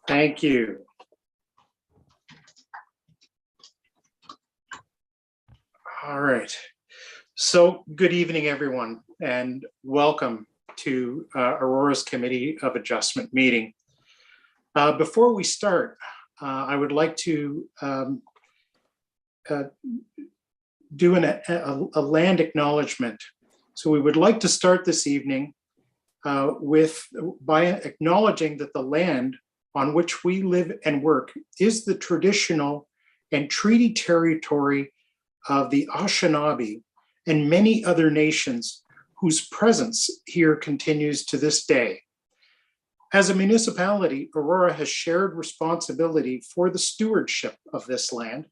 Thank you. All right. So good evening, everyone, and welcome to Aurora's Committee of Adjustment meeting. Before we start, I would like to do a land acknowledgement. So we would like to start this evening by acknowledging that the land on which we live and work is the traditional and treaty territory of the Anishinaabe and many other nations whose presence here continues to this day. As a municipality, Aurora has shared responsibility for the stewardship of this land.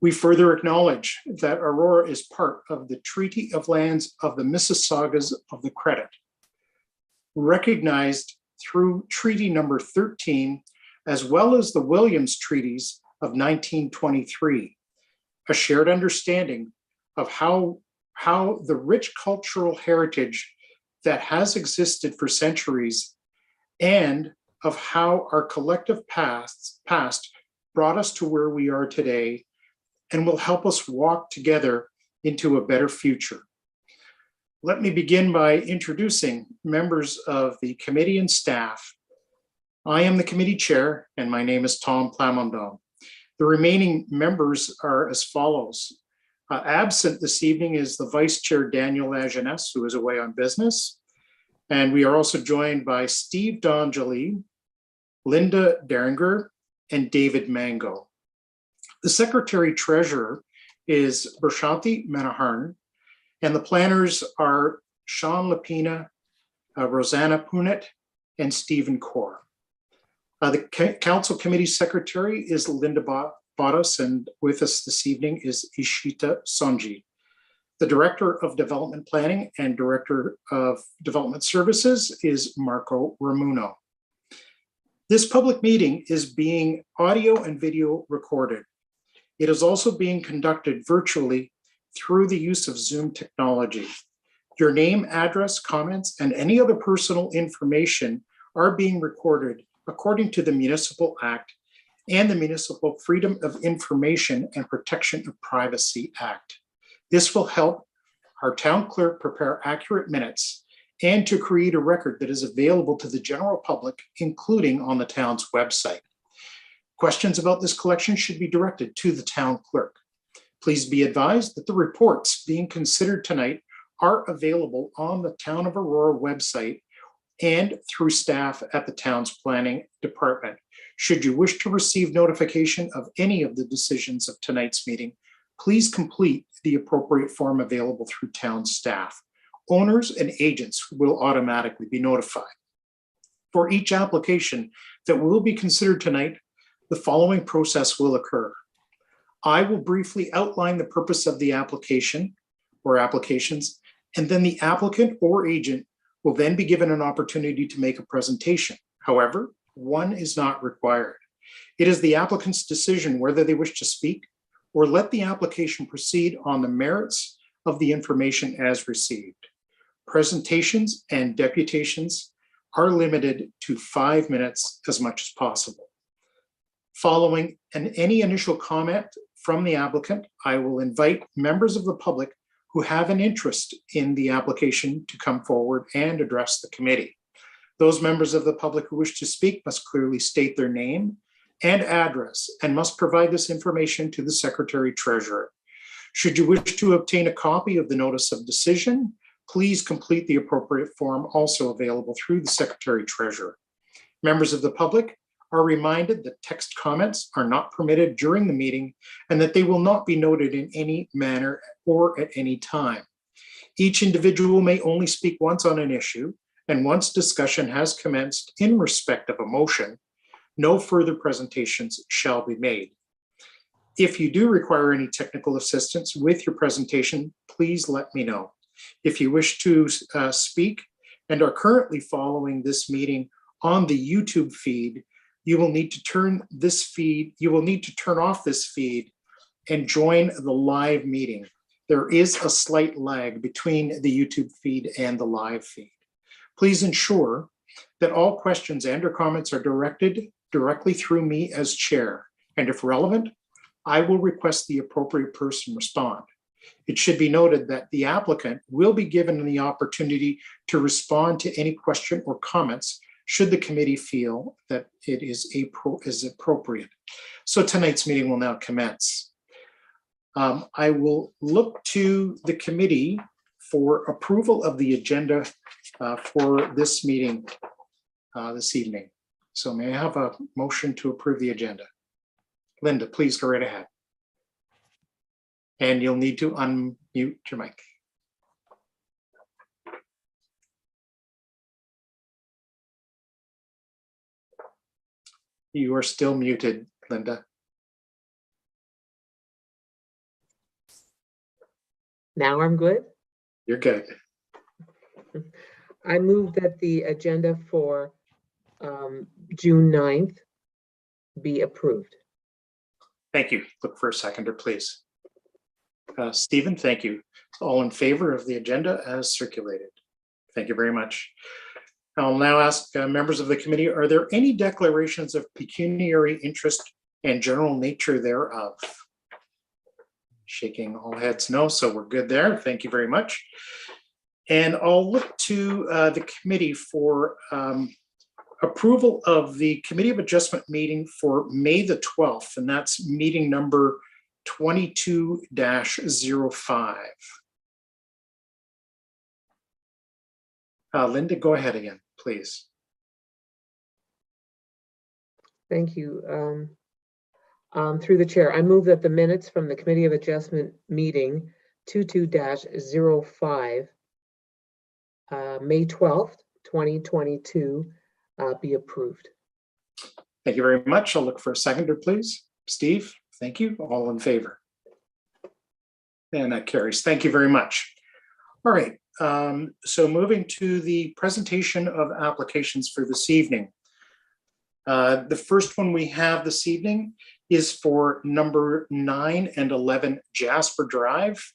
We further acknowledge that Aurora is part of the Treaty of Lands of the Mississaugas of the Credit, recognized through Treaty number 13, as well as the Williams Treaties of 1923, a shared understanding of how the rich cultural heritage that has existed for centuries and of how our collective past brought us to where we are today and will help us walk together into a better future. Let me begin by introducing members of the committee and staff. I am the committee chair, and my name is Tom Plamondon. The remaining members are as follows. Absent this evening is the vice chair, Daniel Lajeunesse, who is away on business. And we are also joined by Steve D'Angeli, Linda Deringer, and David Mango. The secretary treasurer is Bershanti Manaharn, and the planners are Sean Lapina, Rosanna Punnett, and Stephen Kaur. The council committee secretary is Linda Bottas, and with us this evening is Ishita Sonji. The director of development planning and director of development services is Marco Ramuno. This public meeting is being audio and video recorded. It is also being conducted virtually through the use of Zoom technology. Your name, address, comments, and any other personal information are being recorded according to the Municipal Act and the Municipal Freedom of Information and Protection of Privacy Act. This will help our town clerk prepare accurate minutes and to create a record that is available to the general public, including on the town's website. Questions about this collection should be directed to the town clerk. Please be advised that the reports being considered tonight are available on the Town of Aurora website and through staff at the town's planning department. Should you wish to receive notification of any of the decisions of tonight's meeting, please complete the appropriate form available through town staff. Owners and agents will automatically be notified. For each application that will be considered tonight, the following process will occur. I will briefly outline the purpose of the application or applications, and then the applicant or agent will then be given an opportunity to make a presentation. However, one is not required. It is the applicant's decision whether they wish to speak or let the application proceed on the merits of the information as received. Presentations and deputations are limited to 5 minutes as much as possible. Following any initial comment from the applicant, I will invite members of the public who have an interest in the application to come forward and address the committee. Those members of the public who wish to speak must clearly state their name and address and must provide this information to the secretary treasurer. Should you wish to obtain a copy of the notice of decision, please complete the appropriate form also available through the secretary treasurer. Members of the public are reminded that text comments are not permitted during the meeting and that they will not be noted in any manner or at any time. Each individual may only speak once on an issue, and once discussion has commenced in respect of a motion, no further presentations shall be made. If you do require any technical assistance with your presentation, please let me know. If you wish to speak and are currently following this meeting on the YouTube feed, you will need to turn off this feed and join the live meeting. There is a slight lag between the YouTube feed and the live feed. Please ensure that all questions and or comments are directed directly through me as chair, and if relevant, I will request the appropriate person respond. It should be noted that the applicant will be given the opportunity to respond to any question or comments should the committee feel that it is appropriate. So tonight's meeting will now commence. I will look to the committee for approval of the agenda for this meeting this evening. So may I have a motion to approve the agenda? Linda, please go right ahead. And you'll need to unmute your mic. You are still muted, Linda. Now I'm good. You're good. I move that the agenda for June 9th be approved. Thank you. Look for a seconder, please. Stephen, thank you. All in favor of the agenda as circulated? Thank you very much. I'll now ask members of the committee, are there any declarations of pecuniary interest and general nature thereof? Shaking all heads no, so we're good there. Thank you very much. And I'll look to the committee for approval of the Committee of Adjustment meeting for May the 12th, and that's meeting number 22-05. Linda, go ahead again, please. Thank you. Through the chair, I move that the minutes from the Committee of Adjustment meeting 22-05, May 12th, 2022, be approved. Thank you very much. I'll look for a seconder, please. Steve, thank you. All in favor? And that carries. Thank you very much. All right. So moving to the presentation of applications for this evening. The first one we have this evening is for number 9 and 11 Jasper Drive.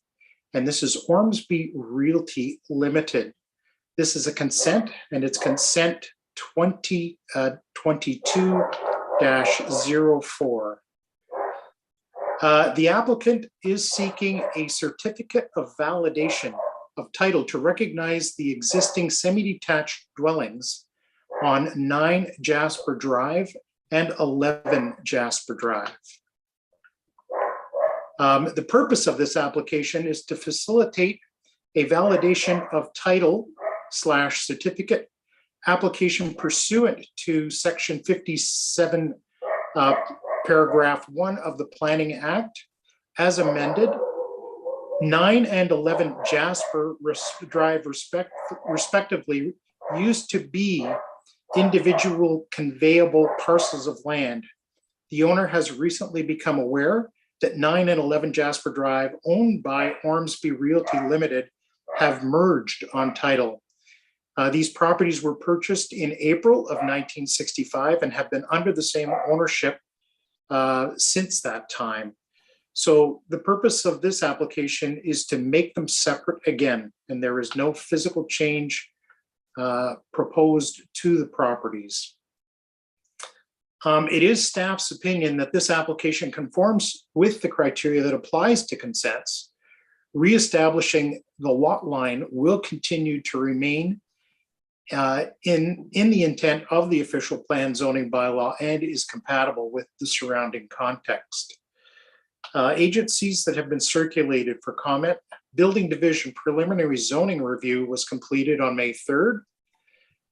And this is Ormsby Realty Limited. This is a consent, and it's consent 2022-04. The applicant is seeking a certificate of validation of title to recognize the existing semi-detached dwellings on 9 Jasper Drive and 11 Jasper Drive. The purpose of this application is to facilitate a validation of title / certificate application pursuant to Section 57, paragraph 1 of the Planning Act, as amended. 9 and 11 Jasper Drive respectively used to be individual conveyable parcels of land. The owner has recently become aware that 9 and 11 Jasper Drive, owned by Ormsby Realty Limited, have merged on title. These properties were purchased in April of 1965 and have been under the same ownership since that time. So the purpose of this application is to make them separate again, and there is no physical change proposed to the properties. It is staff's opinion that this application conforms with the criteria that applies to consents. Reestablishing the lot line will continue to remain in the intent of the official plan zoning bylaw and is compatible with the surrounding context. Agencies that have been circulated for comment: Building Division preliminary zoning review was completed on May 3rd.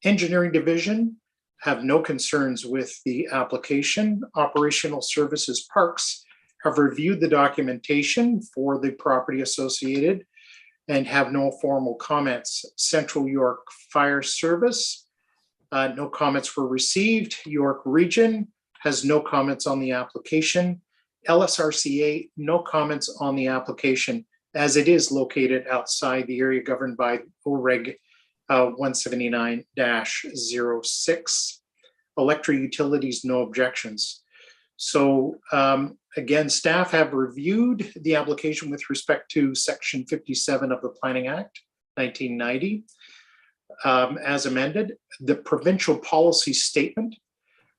Engineering Division have no concerns with the application. Operational Services Parks have reviewed the documentation for the property associated and have no formal comments. Central York Fire Service, no comments were received. York Region has no comments on the application. LSRCA, no comments on the application, as it is located outside the area governed by OREG 179-06. Electric Utilities, no objections. So again, staff have reviewed the application with respect to Section 57 of the Planning Act 1990 as amended. The provincial policy statement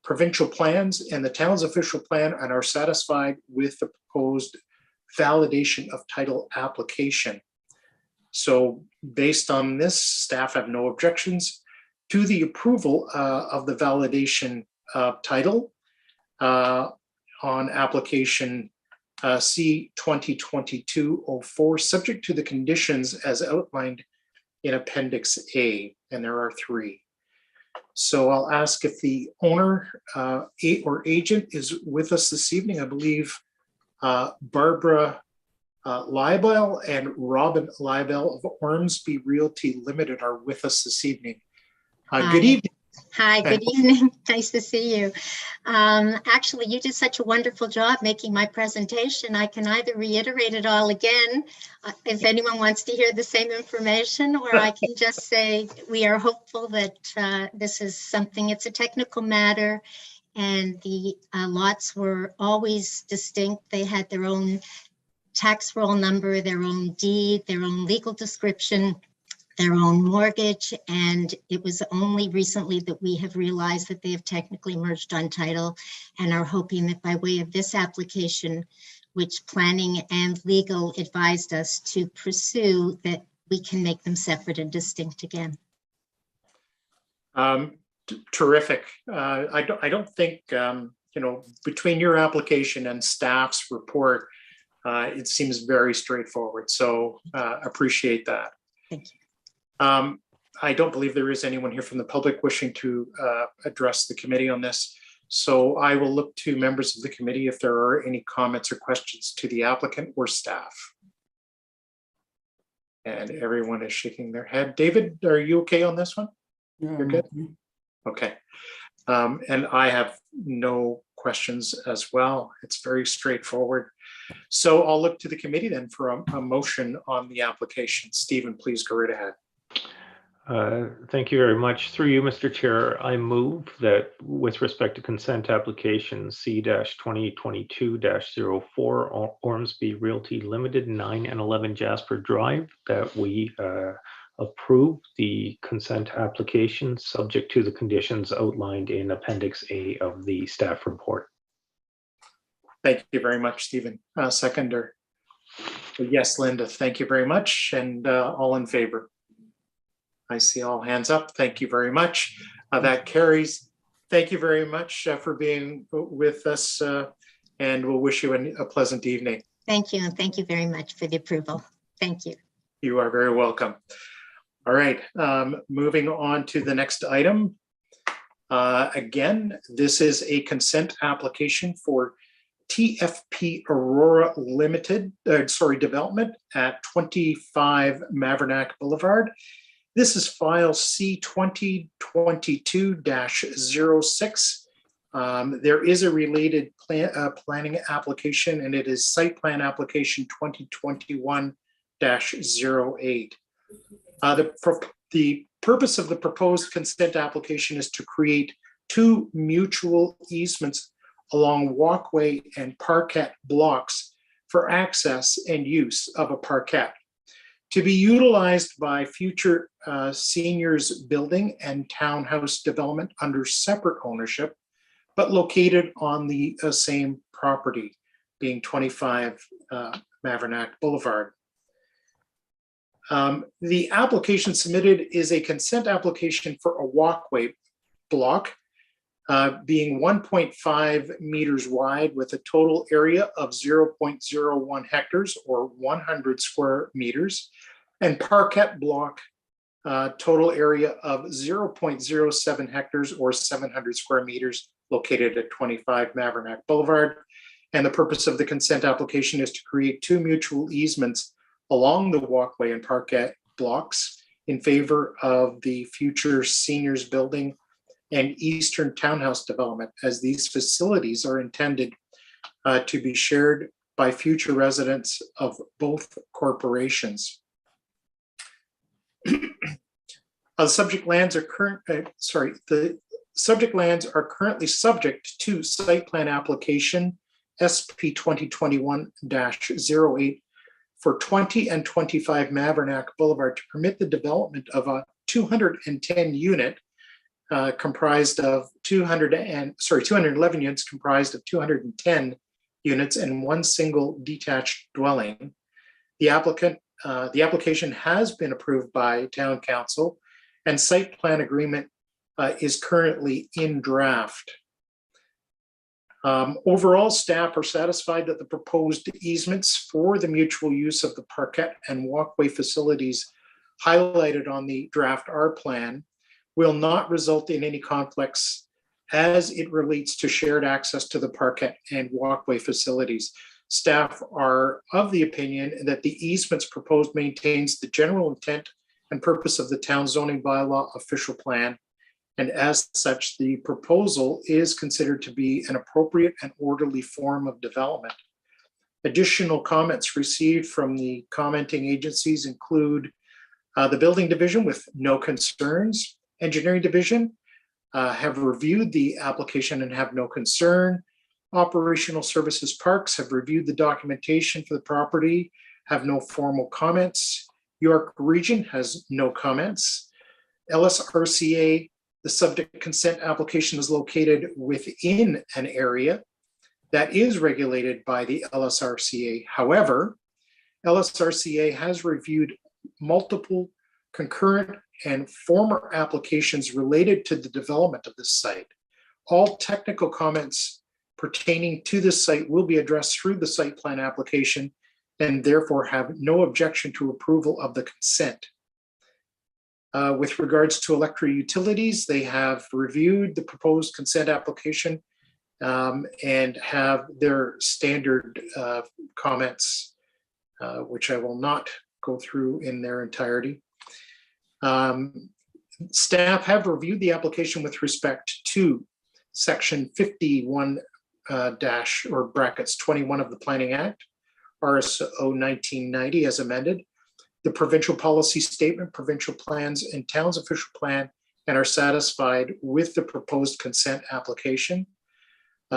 provincial plans and the town's official plan and are satisfied with the proposed validation of title application. So based on this, staff have no objections to the approval of the validation title on application C 2022-04, subject to the conditions as outlined in Appendix A, and there are 3. So I'll ask if the owner or agent is with us this evening. I believe Barbara Leibel and Robin Leibel of Ormsby Realty Limited are with us this evening. Good evening. Hi, good evening. Nice to see you. Actually, you did such a wonderful job making my presentation. I can either reiterate it all again, if anyone wants to hear the same information, or I can just say we are hopeful that this is something, it's a technical matter, and the lots were always distinct. They had their own tax roll number, their own deed, their own legal description, their own mortgage, and it was only recently that we have realized that they have technically merged on title, and are hoping that by way of this application, which planning and legal advised us to pursue, that we can make them separate and distinct again. Terrific. I don't think, between your application and staff's report, it seems very straightforward. So appreciate that. Thank you. I don't believe there is anyone here from the public wishing to address the committee on this. So I will look to members of the committee if there are any comments or questions to the applicant or staff. And everyone is shaking their head. David, are you okay on this one? Yeah, You're good? Okay. And I have no questions as well. It's very straightforward. So I'll look to the committee then for a motion on the application. Stephen, please go right ahead. Thank you very much. Through you, Mr. Chair, I move that with respect to consent application C-2022-04 Ormsby Realty Limited, 9 and 11 Jasper Drive, that we approve the consent application subject to the conditions outlined in Appendix A of the staff report. Thank you very much, Stephen. Seconder. Yes, Linda, thank you very much. And all in favor? I see all hands up. Thank you very much. That carries. Thank you very much for being with us, and we'll wish you a pleasant evening. Thank you, and thank you very much for the approval. Thank you. You are very welcome. All right, moving on to the next item. Again, this is a consent application for TFP Aurora Limited, development at 25 Mavernack Boulevard. This is file C-2022-06. There is a related planning application, and it is site plan application 2021-08. The purpose of the proposed consent application is to create 2 mutual easements along walkway and parquet blocks for access and use of a parquet, to be utilized by future seniors building and townhouse development under separate ownership, but located on the same property, being 25 Mavernack Boulevard. The application submitted is a consent application for a walkway block being 1.5 meters wide with a total area of 0.01 hectares or 100 square meters, and parquet block total area of 0.07 hectares or 700 square meters located at 25 Mavernack Boulevard. And the purpose of the consent application is to create 2 mutual easements along the walkway and parquet blocks in favor of the future seniors building and Eastern Townhouse development, as these facilities are intended to be shared by future residents of both corporations. The subject lands are currently subject to site plan application SP 2021-08 for 20 and 25 Mavernack Boulevard to permit the development of a 210 unit comprised of 211 units comprised of 210 units and one single detached dwelling. The application has been approved by Town Council, and site plan agreement is currently in draft. Overall, staff are satisfied that the proposed easements for the mutual use of the parkette and walkway facilities highlighted on the draft R plan will not result in any conflicts as it relates to shared access to the parkette and walkway facilities. Staff are of the opinion that the easements proposed maintains the general intent and purpose of the town zoning bylaw official plan. And as such, the proposal is considered to be an appropriate and orderly form of development. Additional comments received from the commenting agencies include the building division with no concerns, engineering division have reviewed the application and have no concern. Operational services parks have reviewed the documentation for the property, have no formal comments. York Region has no comments. LSRCA, the subject consent application is located within an area that is regulated by the LSRCA. However, LSRCA has reviewed multiple concurrent and former applications related to the development of this site. All technical comments pertaining to this site will be addressed through the site plan application and therefore have no objection to approval of the consent. With regards to electric utilities, they have reviewed the proposed consent application and have their standard comments, which I will not go through in their entirety. Staff have reviewed the application with respect to section 51 dash or brackets 21 of the Planning Act, RSO 1990 as amended, the provincial policy statement, provincial plans, and town's official plan, and are satisfied with the proposed consent application.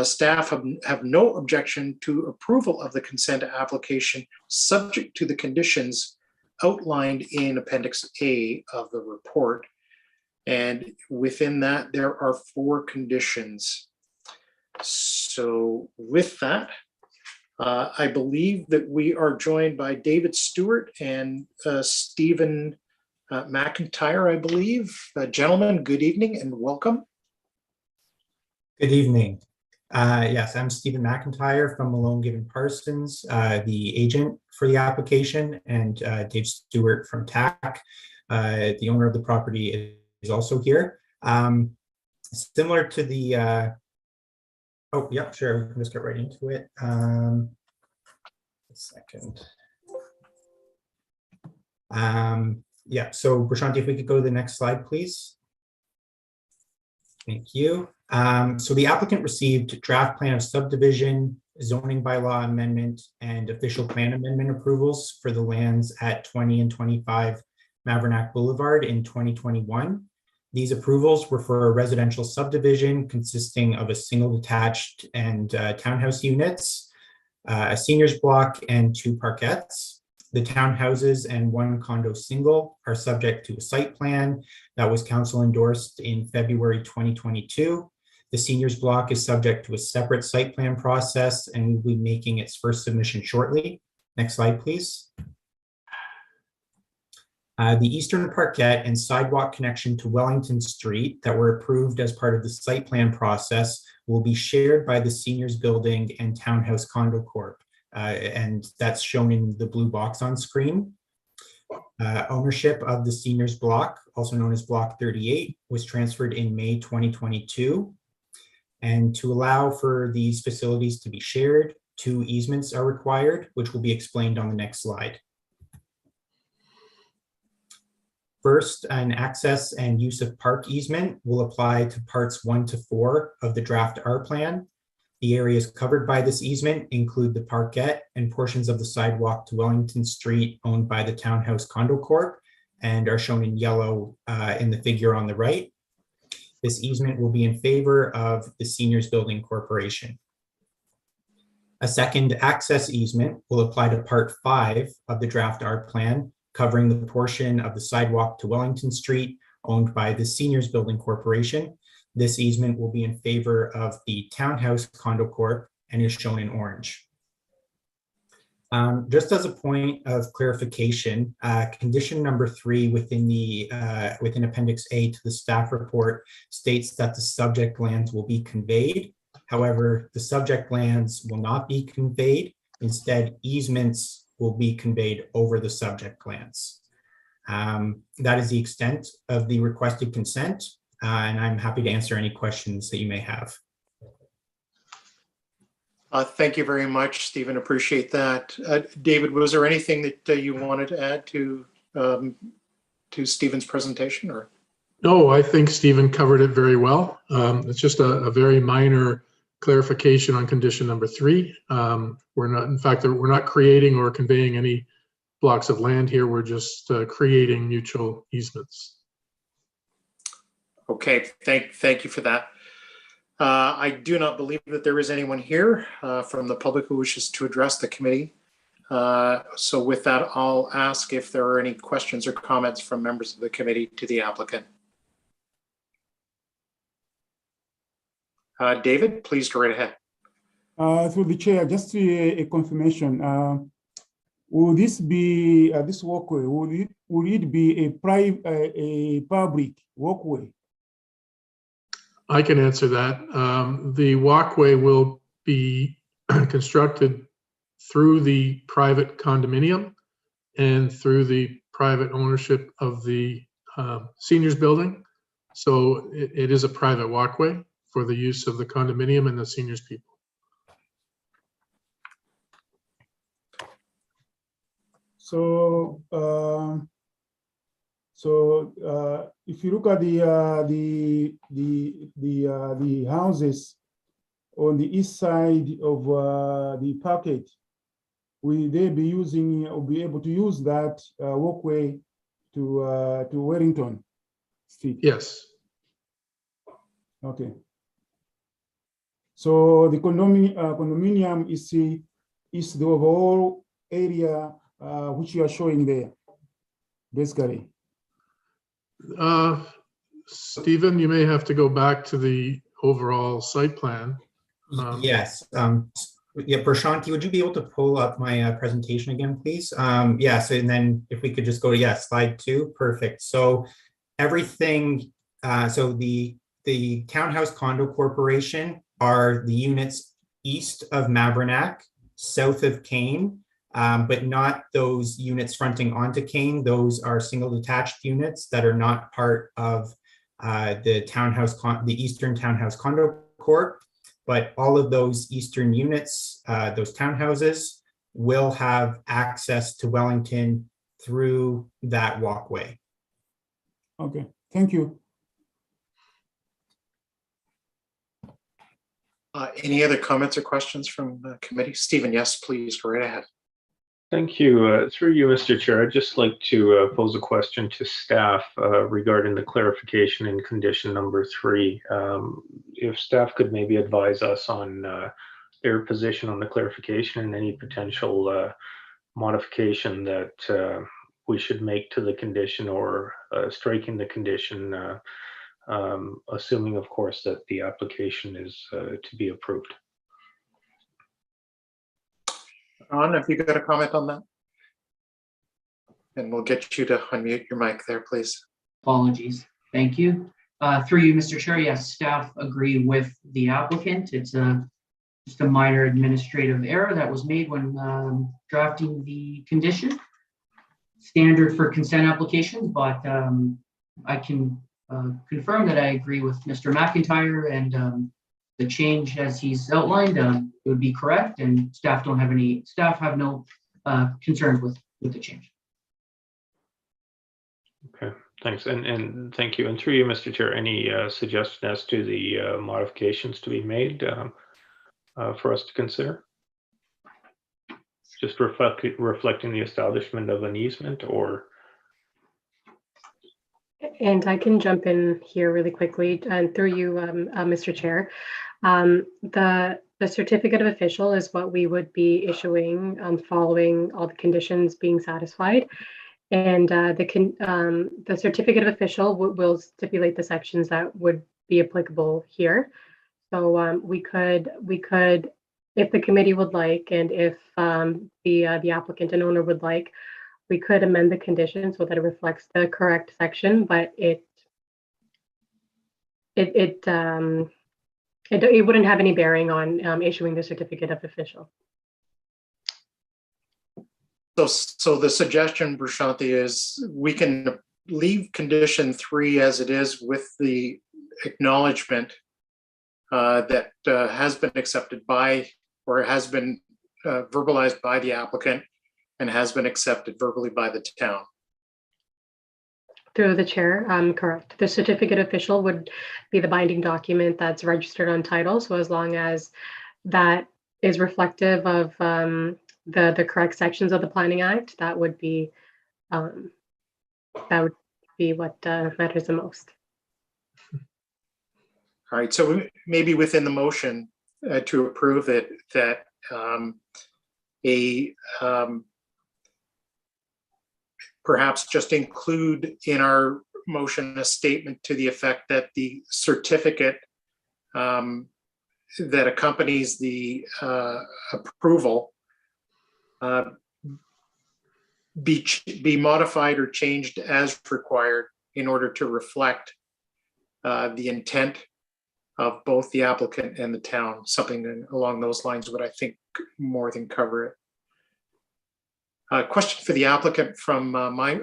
Staff have no objection to approval of the consent application subject to the conditions outlined in Appendix A of the report. And within that, there are 4 conditions. So with that, I believe that we are joined by David Stewart and Stephen McIntyre, I believe. Gentlemen, good evening and welcome. Good evening. Yes, I'm Stephen McIntyre from Malone Given Parsons, the agent for the application, and Dave Stewart from TAC, the owner of the property, is also here. Similar to the, oh, yeah, sure, we can just get right into it. A second. Yeah, so Prashanti, if we could go to the next slide, please. Thank you. So the applicant received draft plan of subdivision, zoning bylaw amendment, and official plan amendment approvals for the lands at 20 and 25 Mavronack Boulevard in 2021. These approvals were for a residential subdivision consisting of a single detached and townhouse units, a seniors block, and 2 parkettes. The townhouses and 1 condo single are subject to a site plan that was council endorsed in February 2022. The seniors block is subject to a separate site plan process and will be making its first submission shortly. Next slide, please. The eastern parkette and sidewalk connection to Wellington Street that were approved as part of the site plan process will be shared by the seniors building and townhouse condo corp. And that's shown in the blue box on screen. Ownership of the seniors block, also known as block 38, was transferred in May 2022. And to allow for these facilities to be shared, 2 easements are required, which will be explained on the next slide. First, an access and use of park easement will apply to parts 1 to 4 of the draft R plan. The areas covered by this easement include the parkette and portions of the sidewalk to Wellington Street owned by the Townhouse Condo Corp and are shown in yellow in the figure on the right. This easement will be in favor of the Seniors Building Corporation. A second access easement will apply to part 5 of the draft R plan, covering the portion of the sidewalk to Wellington Street owned by the Seniors Building Corporation. This easement will be in favor of the Townhouse Condo Corp and is shown in orange. Just as a point of clarification, condition number 3 within Appendix A to the staff report states that the subject lands will be conveyed. However, the subject lands will not be conveyed. Instead, easements will be conveyed over the subject lands. That is the extent of the requested consent, and I'm happy to answer any questions that you may have. Thank you very much, Stephen. Appreciate that. David, was there anything that you wanted to add to Stephen's presentation, or? No, I think Stephen covered it very well. It's just a very minor clarification on condition number 3. In fact, we're not creating or conveying any blocks of land here. We're just creating mutual easements. Okay, thank you for that. I do not believe that there is anyone here from the public who wishes to address the committee. So with that, I'll ask if there are any questions or comments from members of the committee to the applicant. David, please go right ahead. Through the chair, just a confirmation. Will this be this walkway? Will it be a public walkway? I can answer that. The walkway will be constructed through the private condominium and through the private ownership of the seniors building. So it is a private walkway for the use of the condominium and the seniors people. So, if you look at the houses on the east side of the parkade, will they be using or be able to use that walkway to Wellington Street? Yes. Okay. So the condominium is the overall area which you are showing there, basically. Stephen, you may have to go back to the overall site plan. Yes. Yeah, Prashanti, would you be able to pull up my presentation again, please? Yes, and then if we could just go to, slide 2, perfect. So everything, so the Townhouse Condo Corporation are the units east of Mavernack, south of Kane, but not those units fronting onto Kane. Those are single detached units that are not part of the Eastern Townhouse Condo Corp. But all of those eastern units, those townhouses, will have access to Wellington through that walkway. Okay, thank you. Any other comments or questions from the committee? Stephen, yes, please, go right ahead. Thank you. Through you, Mr. Chair, I'd just like to pose a question to staff regarding the clarification in condition number 3. If staff could maybe advise us on their position on the clarification and any potential modification that we should make to the condition or striking the condition, assuming, of course, that the application is to be approved. Ron, have you got a comment on that? And we'll get you to unmute your mic there, please. Apologies. Thank you. Through you, Mr. Chair, yes, staff agree with the applicant. It's just a minor administrative error that was made when drafting the condition. Standard for consent applications, but I can confirm that I agree with Mr. McIntyre, and the change as he's outlined it would be correct, and staff have no concerns with the change. Okay, thanks, and thank you. And through you, Mr. Chair, any suggestion as to the modifications to be made for us to consider? Just reflecting the establishment of an easement, or? And I can jump in here really quickly, and through you, Mr. Chair. The certificate of official is what we would be issuing following all the conditions being satisfied. And the certificate of official will stipulate the sections that would be applicable here. So we could, if the committee would like, and if the applicant and owner would like, we could amend the condition so that it reflects the correct section, but it wouldn't have any bearing on issuing the certificate of official. So the suggestion, Prashanti, is we can leave condition 3 as it is with the acknowledgement that has been accepted by, or has been verbalized by the applicant and has been accepted verbally by the town. Through the chair, correct. The certificate official would be the binding document that's registered on title. So as long as that is reflective of the correct sections of the Planning Act, that would be what matters the most. All right, so maybe within the motion to approve that perhaps just include in our motion a statement to the effect that the certificate that accompanies the approval be modified or changed as required in order to reflect the intent of both the applicant and the town. Something along those lines would, I think, more than cover it. Question for the applicant from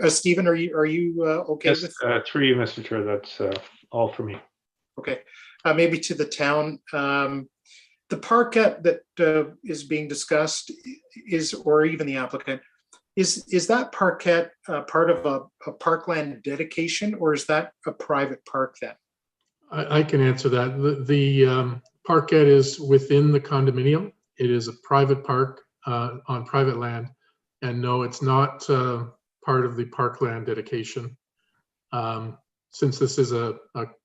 Stephen, are you okay Yes, with? through you, Mr. Chair, that's all for me. Okay, maybe to the town. The parkette that is being discussed or even the applicant, is that parkette part of a parkland dedication, or is that a private park then? I can answer that. The parkette is within the condominium. It is a private park on private land. And no, it's not part of the parkland dedication, since this is a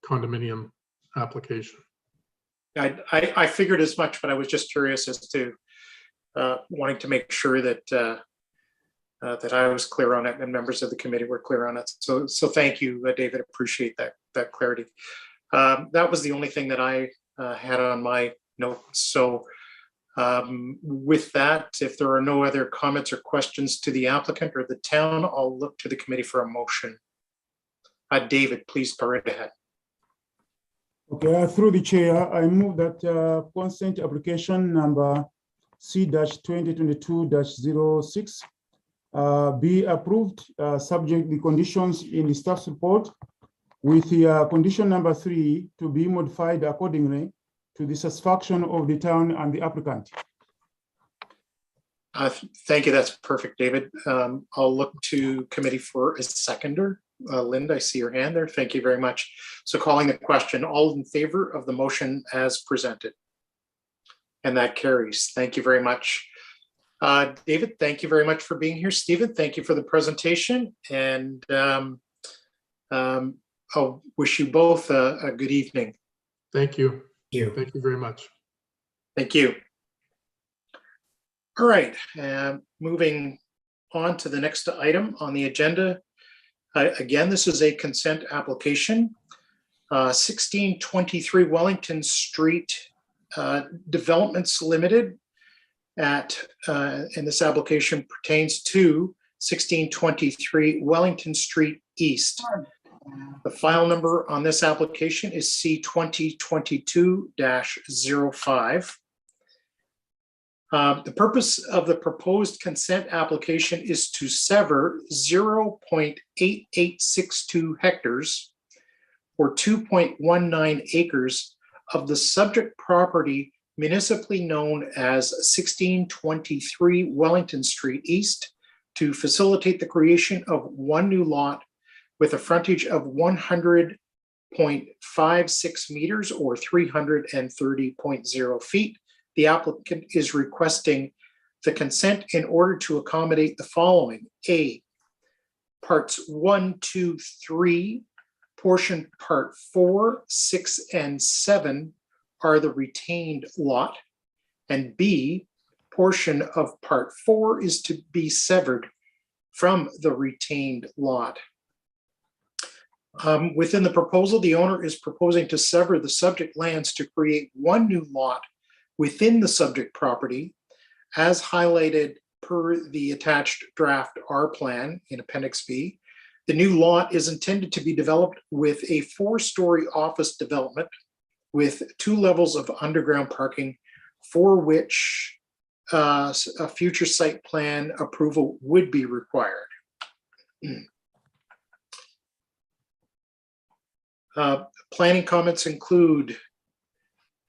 condominium application. I figured as much, but I was just curious as to wanting to make sure that that I was clear on it and members of the committee were clear on it. So thank you, David. Appreciate that clarity. That was the only thing that I had on my notes. So with that, if there are no other comments or questions to the applicant or the town, I'll look to the committee for a motion. David, please go right ahead. Okay, through the chair, I move that consent application number C-2022-06 be approved, subject the conditions in the staff's report, with the condition number 3 to be modified accordingly to the satisfaction of the town and the applicant. Thank you. That's perfect, David. I'll look to committee for a seconder. Linda, I see your hand there. Thank you very much. So calling the question, all in favor of the motion as presented? And that carries. Thank you very much. David, thank you very much for being here. Stephen, thank you for the presentation. And I'll wish you both a good evening. Thank you. Thank you very much. Thank you. All right, moving on to the next item on the agenda. Again, this is a consent application. 1623 Wellington Street Developments Limited and this application pertains to 1623 Wellington Street East. The file number on this application is C-2022-05. The purpose of the proposed consent application is to sever 0.8862 hectares or 2.19 acres of the subject property municipally known as 1623 Wellington Street East to facilitate the creation of one new lot with a frontage of 100.56 meters or 330.0 feet. The applicant is requesting the consent in order to accommodate the following. A, parts 1, 2, 3, portion part 4, 6, and 7 are the retained lot. And B, portion of part 4 is to be severed from the retained lot. Within the proposal, the owner is proposing to sever the subject lands to create one new lot within the subject property, as highlighted per the attached draft R plan in Appendix B. The new lot is intended to be developed with a 4-story office development with 2 levels of underground parking, for which a future site plan approval would be required. Planning comments include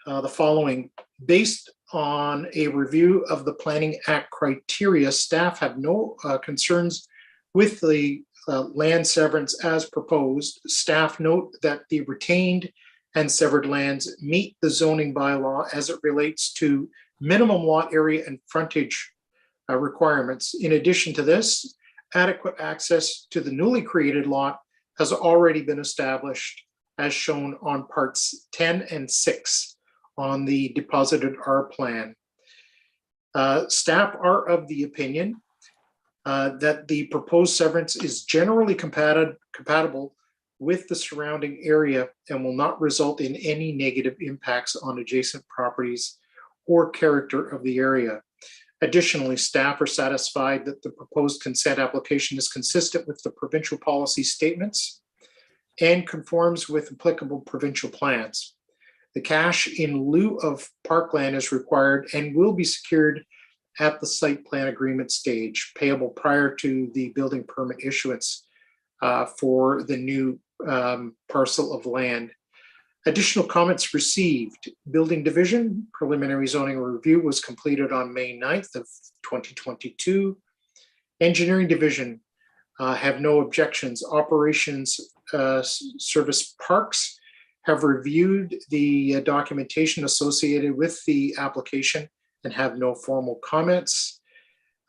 the following. Based on a review of the Planning Act criteria, staff have no concerns with the land severance as proposed. Staff note that the retained and severed lands meet the zoning bylaw as it relates to minimum lot area and frontage requirements. In addition to this, adequate access to the newly created lot has already been established, as shown on parts 10 and 6 on the deposited R plan. Staff are of the opinion that the proposed severance is generally compatible with the surrounding area and will not result in any negative impacts on adjacent properties or character of the area. Additionally, staff are satisfied that the proposed consent application is consistent with the provincial policy statements and conforms with applicable provincial plans. The cash in lieu of parkland is required and will be secured at the site plan agreement stage, payable prior to the building permit issuance for the new parcel of land. Additional comments received. Building Division preliminary zoning review was completed on May 9th of 2022. Engineering Division have no objections. Operations Service Parks have reviewed the documentation associated with the application and have no formal comments.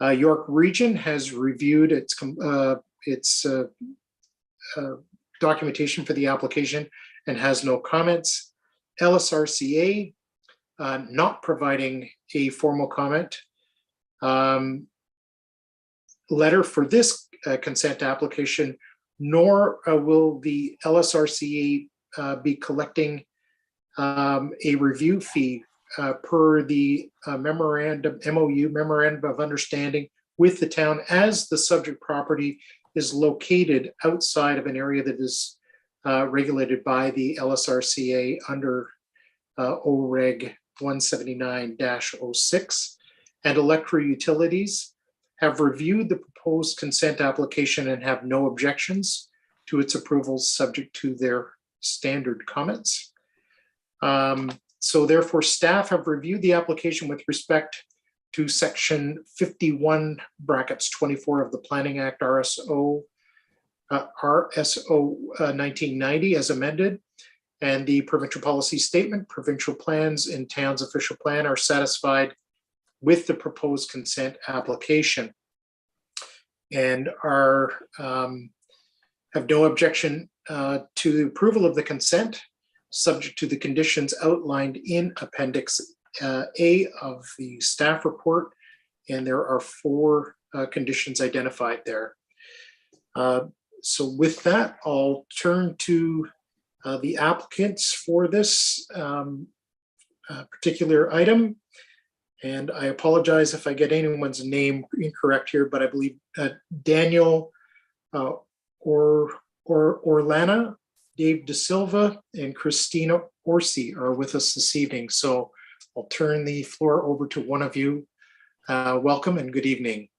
York Region has reviewed its documentation for the application and has no comments. LSRCA not providing a formal comment. Letter for this consent application, nor will the LSRCA be collecting a review fee per the MOU, Memorandum of Understanding with the town, as the subject property is located outside of an area that is regulated by the LSRCA under OREG 179-06. And Electra Utilities have reviewed the proposed consent application and have no objections to its approvals, subject to their standard comments. So therefore, staff have reviewed the application with respect to section 51 brackets 24 of the Planning Act RSO 1990 as amended, and the provincial policy statement, provincial plans, and town's official plan are satisfied with the proposed consent application, and are have no objection to the approval of the consent, subject to the conditions outlined in Appendix A of the staff report, and there are 4 conditions identified there. So with that, I'll turn to the applicants for this particular item. And I apologize if I get anyone's name incorrect here, but I believe Daniel Orlana, Dave De Silva, and Christina Orsi are with us this evening. So I'll turn the floor over to one of you. Welcome and good evening.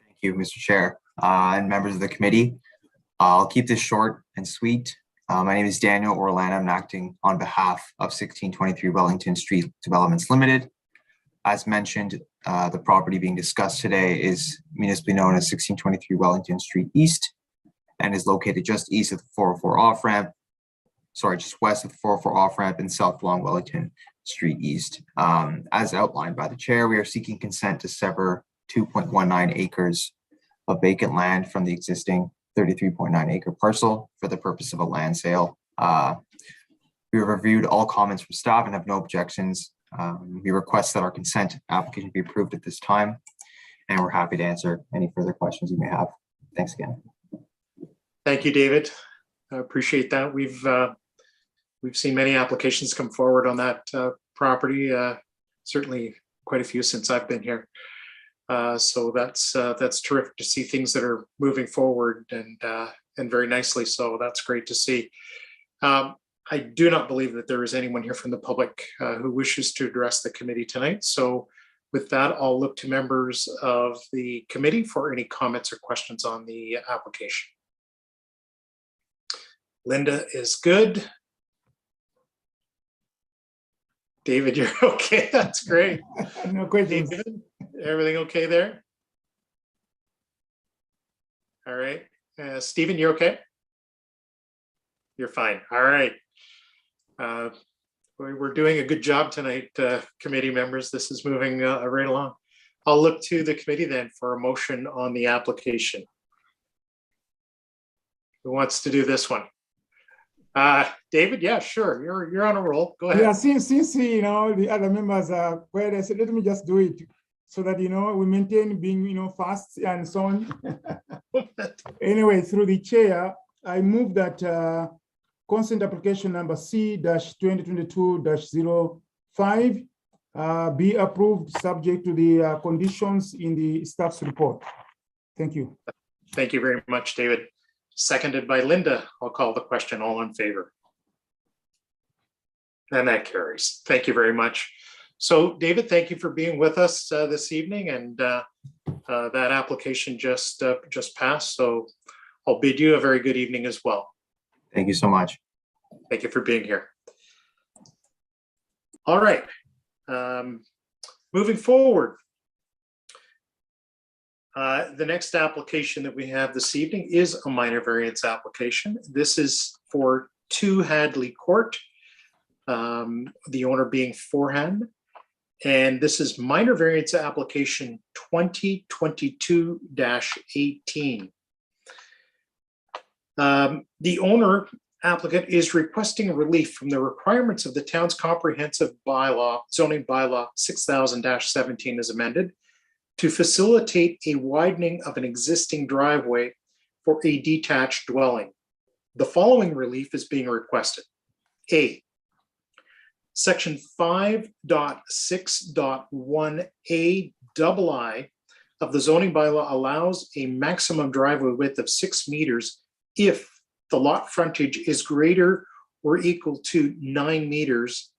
Thank you, Mr. Chair, and members of the committee. I'll keep this short and sweet. My name is Daniel Orlana. I'm acting on behalf of 1623 Wellington Street Developments Limited. As mentioned, the property being discussed today is municipally known as 1623 Wellington Street East and is located just east of the 404 off-ramp, just west of the 404 off-ramp and south along Wellington Street East. As outlined by the chair, we are seeking consent to sever 2.19 acres of vacant land from the existing 33.9 acre parcel for the purpose of a land sale. We have reviewed all comments from staff and have no objections. We request that our consent application be approved at this time. and we're happy to answer any further questions you may have. Thanks again. Thank you, David. I appreciate that. We've seen many applications come forward on that property. Certainly quite a few since I've been here. So that's terrific to see things that are moving forward and very nicely. So that's great to see. I do not believe that there is anyone here from the public who wishes to address the committee tonight. So with that, I'll look to members of the committee for any comments or questions on the application. Linda is good. David, you're okay. That's great. No questions. David, everything okay there? All right. Stephen, you okay? You're fine. All right. We're doing a good job tonight, committee members. This is moving right along. I'll look to the committee then for a motion on the application. Who wants to do this one? David, yeah, sure. You're on a roll. Go ahead. Yeah, since the other members are quiet, I said, let me just do it so that, we maintain being, fast and so on. Anyway, through the chair, I move that consent application number C-2022-05 be approved subject to the conditions in the staff's report. Thank you. Thank you very much, David. Seconded by Linda. I'll call the question. All in favor? And that carries. Thank you very much. So David, thank you for being with us this evening, and that application just passed. So I'll bid you a very good evening as well. Thank you so much. Thank you for being here. All right. Moving forward. The next application that we have this evening is a minor variance application. This is for 2 Hadley Court, the owner being Forehand. And this is minor variance application 2022-18. The owner applicant is requesting relief from the requirements of the town's comprehensive bylaw, zoning bylaw 6000-17 as amended, to facilitate a widening of an existing driveway for a detached dwelling. The following relief is being requested. A, section 5.6.1a II of the zoning bylaw allows a maximum driveway width of 6 meters if the lot frontage is greater or equal to 9 meters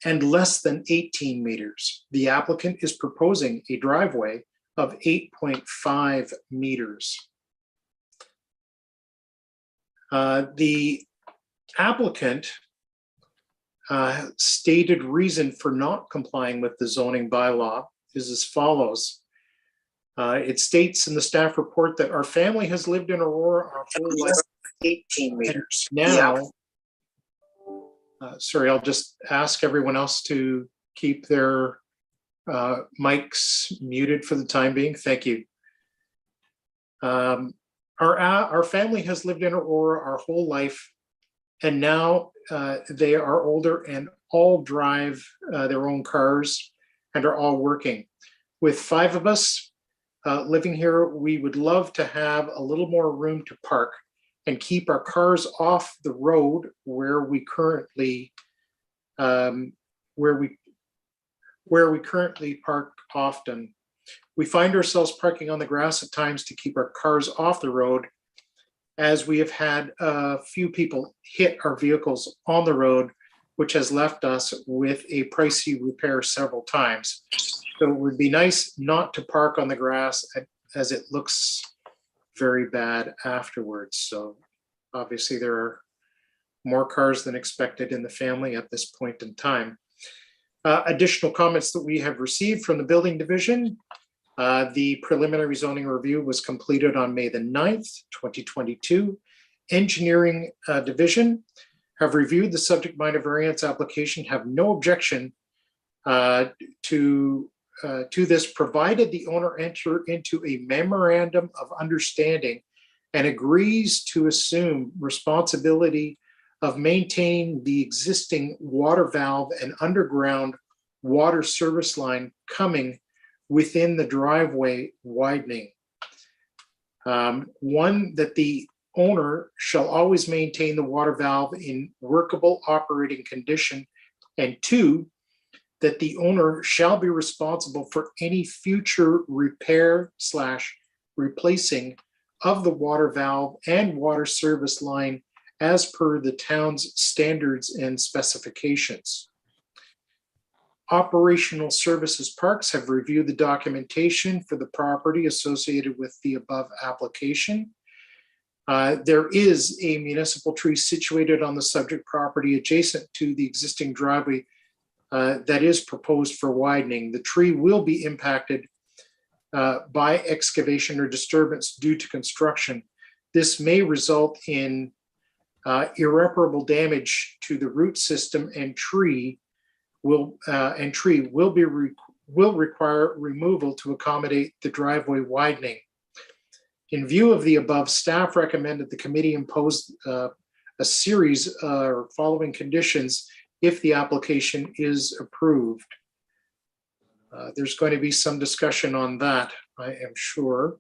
and less than 18 meters. The applicant is proposing a driveway of 8.5 meters. The applicant stated reason for not complying with the zoning bylaw is as follows. It states in the staff report that our family has lived in Aurora our whole life, 18 meters. Now, sorry, I'll just ask everyone else to keep their mics muted for the time being. Thank you. Our family has lived in Aurora our whole life, and now they are older and all drive their own cars and are all working. With 5 of us living here, we would love to have a little more room to park and keep our cars off the road where we currently park often. We find ourselves parking on the grass at times to keep our cars off the road, as we have had a few people hit our vehicles on the road, which has left us with a pricey repair several times. So it would be nice not to park on the grass as it looks very bad afterwards. So obviously there are more cars than expected in the family at this point in time. Additional comments that we have received from the building division. The preliminary zoning review was completed on May the 9th, 2022. Engineering division have reviewed the subject minor variance application, have no objection to this, provided the owner enter into a memorandum of understanding and agrees to assume responsibility of maintaining the existing water valve and underground water service line coming within the driveway widening. One, that the owner shall always maintain the water valve in workable operating condition. And two, that the owner shall be responsible for any future repair / replacing of the water valve and water service line as per the town's standards and specifications. Operational Services Parks have reviewed the documentation for the property associated with the above application. There is a municipal tree situated on the subject property adjacent to the existing driveway that is proposed for widening. The tree will be impacted by excavation or disturbance due to construction. This may result in irreparable damage to the root system, and tree will require removal to accommodate the driveway widening. In view of the above, staff recommended the committee impose a series of following conditions if the application is approved. There's going to be some discussion on that, I am sure.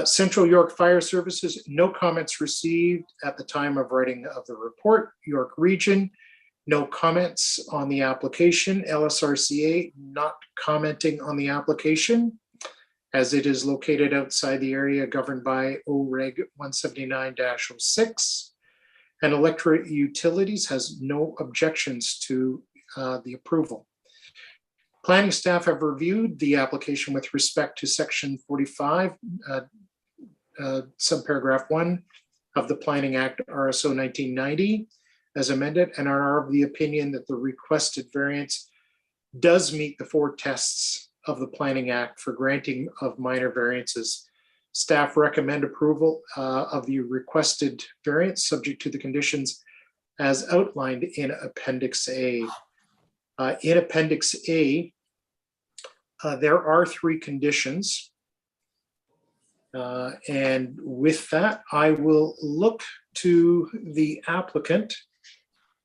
Central York Fire Services, no comments received at the time of writing of the report. York Region, no comments on the application. LSRCA, not commenting on the application as it is located outside the area governed by OREG 179-06. And Electric Utilities has no objections to the approval. Planning staff have reviewed the application with respect to section 45, subparagraph 1 of the Planning Act RSO 1990 as amended, and are of the opinion that the requested variance does meet the 4 tests of the Planning Act for granting of minor variances. Staff recommend approval of the requested variance subject to the conditions as outlined in Appendix A. In Appendix A, there are 3 conditions. And with that, I will look to the applicant.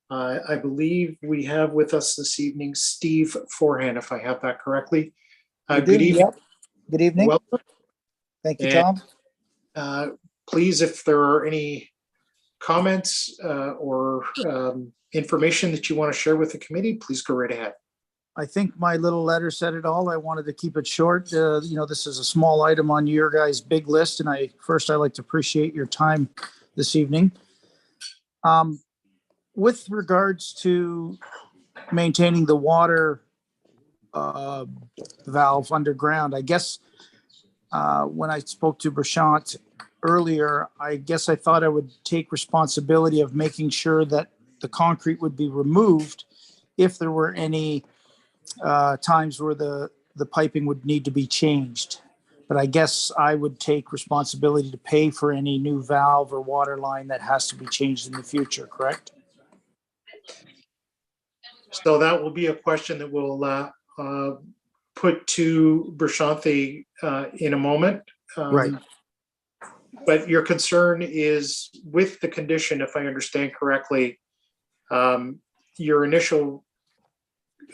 I believe we have with us this evening Steve Forehand, if I have that correctly. Good evening. Yep. Good evening. Welcome. Thank you, And, Tom. Please, if there are any comments or information that you want to share with the committee, please go right ahead. I think my little letter said it all. I wanted to keep it short. This is a small item on your guys' big list, and I'd like to appreciate your time this evening. With regards to maintaining the water valve underground, I guess when I spoke to Berchant earlier, I guess I thought I would take responsibility of making sure that the concrete would be removed if there were any times where the piping would need to be changed. But I guess I would take responsibility to pay for any new valve or water line that has to be changed in the future, correct? So that will be a question that we'll put to Berchant in a moment. Right. But your concern is with the condition, if I understand correctly, your initial,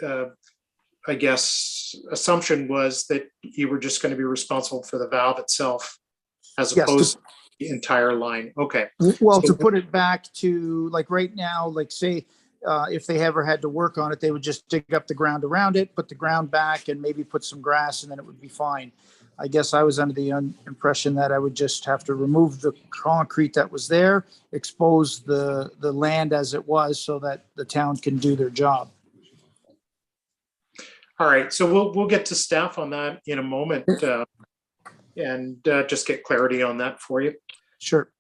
I guess, assumption was that you were just going to be responsible for the valve itself as Yes, opposed to the entire line. Okay. Well, So- to put it back to like right now, like say, if they ever had to work on it, they would just dig up the ground around it, put the ground back and maybe put some grass and then it would be fine. I guess I was under the impression that I would just have to remove the concrete that was there, expose the land as it was so that the town can do their job. All right, so we'll get to staff on that in a moment and just get clarity on that for you. Sure.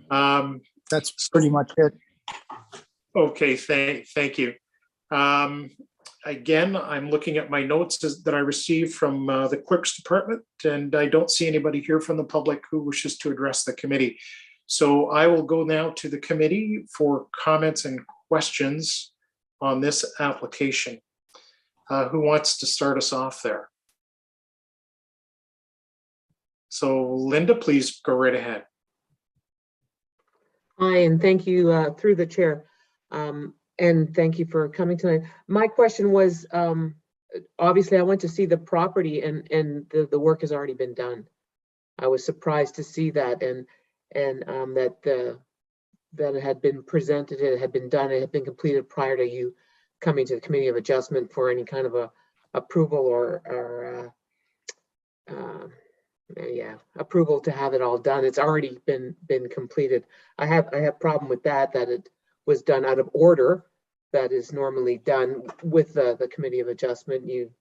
That's pretty much it. Okay, thank you. Again, I'm looking at my notes that I received from the clerk's department, and I don't see anybody here from the public who wishes to address the committee. So I will go now to the committee for comments and questions on this application. Who wants to start us off there? So Linda, please go right ahead. Hi, and thank you through the chair. And thank you for coming tonight. My question was, obviously I went to see the property and the work has already been done. I was surprised to see that and that it had been presented, it had been done, it had been completed prior to you coming to the Committee of Adjustment for any kind of a approval or approval to have it all done. It's already been completed. I have problem with that it was done out of order. That is normally done with the Committee of Adjustment. You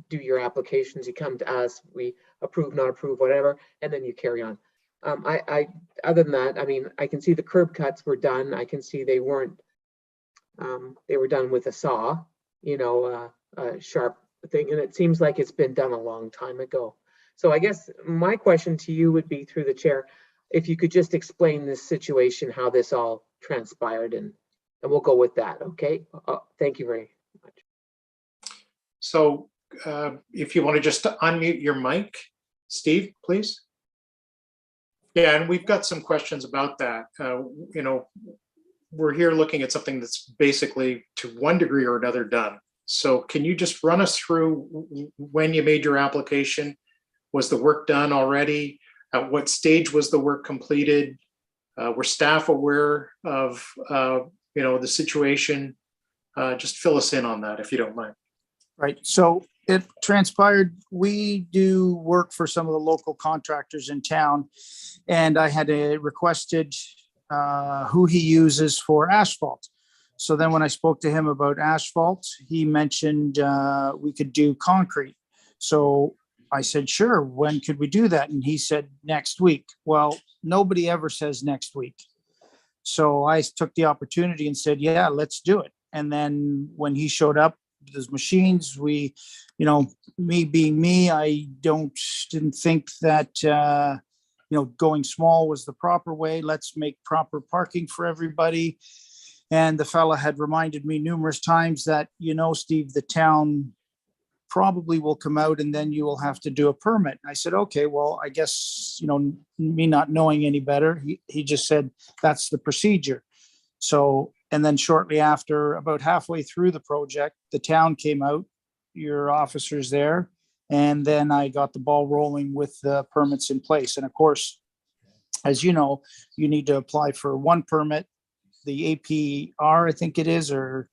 do your applications, you come to us, we approve, not approve, whatever, and then you carry on. Other than that, I mean, I can see the curb cuts were done. I can see they weren't, they were done with a saw, a sharp thing, and it seems like it's been done a long time ago. So I guess my question to you would be, through the chair, if you could just explain this situation, how this all transpired, and we'll go with that, okay? Thank you very much. So if you want to just unmute your mic, Steve, please. Yeah, and we've got some questions about that. We're here looking at something that's basically to one degree or another done. So can you just run us through when you made your application? Was the work done already? At what stage was the work completed? Were staff aware of the situation? Just fill us in on that if you don't mind. Right. So it transpired, we do work for some of the local contractors in town, and I had requested who he uses for asphalt. So then when I spoke to him about asphalt, he mentioned we could do concrete. So I said, sure, when could we do that? And he said, next week. Well, nobody ever says next week. So I took the opportunity and said, yeah, let's do it. And then when he showed up, those machines, me being me, I didn't think that, going small was the proper way. Let's make proper parking for everybody. And the fella had reminded me numerous times that, Steve, the town probably will come out and then you will have to do a permit. I said, okay, well, I guess, me not knowing any better, he just said, that's the procedure. So, and then shortly after, about halfway through the project, the town came out, your officers there, and then I got the ball rolling with the permits in place. And of course, as you know, you need to apply for one permit, the APR, I think it is, or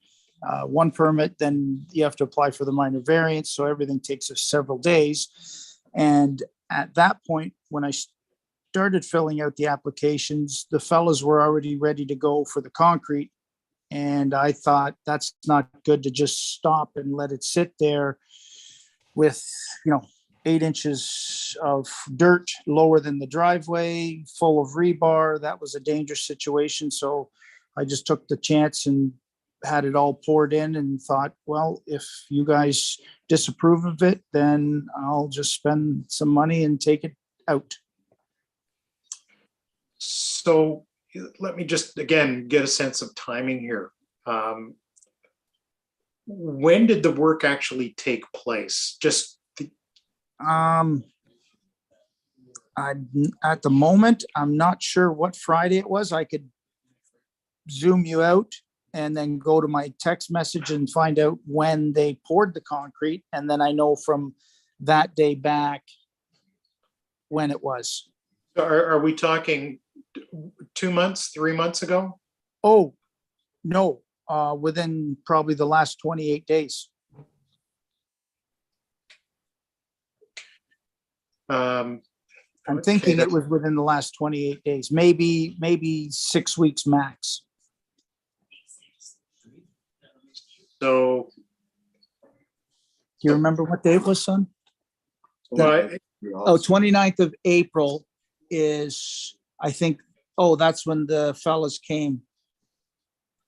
one permit, then you have to apply for the minor variance. So everything takes us several days. And at that point, when I started filling out the applications, the fellas were already ready to go for the concrete. And I thought that's not good to just stop and let it sit there with, 8 inches of dirt lower than the driveway, full of rebar. That was a dangerous situation. So I just took the chance and had it all poured in and thought, well, if you guys disapprove of it, then I'll just spend some money and take it out. So let me just, again, get a sense of timing here. When did the work actually take place? At the moment, I'm not sure what Friday it was. I could zoom you out and then go to my text message and find out when they poured the concrete. And then I know from that day back when it was. Are we talking 2 months, 3 months ago? Oh, no, within probably the last 28 days. I'm thinking it was within the last 28 days, maybe 6 weeks max. So, Do you remember what day it was, son? well, 29th of April is, I think, that's when the fellas came.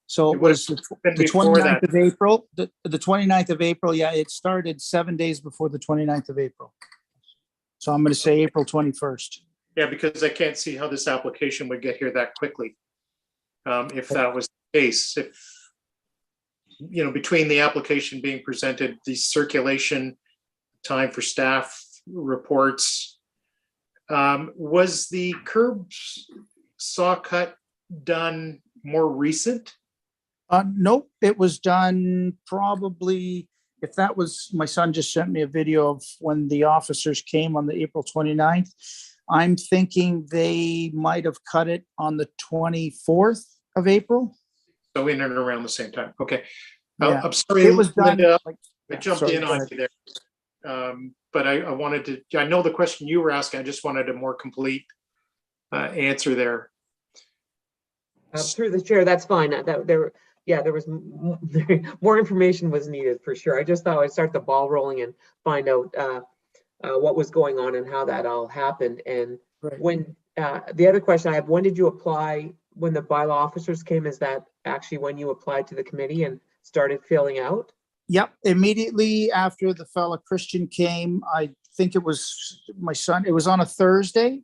So it was the before 29th that. of April, the 29th of April. Yeah, it started 7 days before the 29th of April. So I'm going to say April 21st. Yeah, because I can't see how this application would get here that quickly. If that was the case, if, between the application being presented, the circulation time for staff reports, was the curb saw cut done more recent? Nope, it was done probably if that was, my son just sent me a video of when the officers came on the April 29th. I'm thinking they might have cut it on the 24th of April. So in and around the same time. Okay. Yeah. I'm sorry, It was done. Linda, like- I yeah, jumped sorry, in go on ahead. you there. But I wanted to, I know the question you were asking, I just wanted a more complete answer there. Through the chair, that's fine. That there, yeah, there was more information was needed for sure. I just thought I'd start the ball rolling and find out what was going on and how that all happened. And Right. when the other question I have, when did you apply? When the bylaw officers came, is that actually when you applied to the committee and started filling out? Yep, immediately after the fella Christian came, I think it was my son, it was on a Thursday.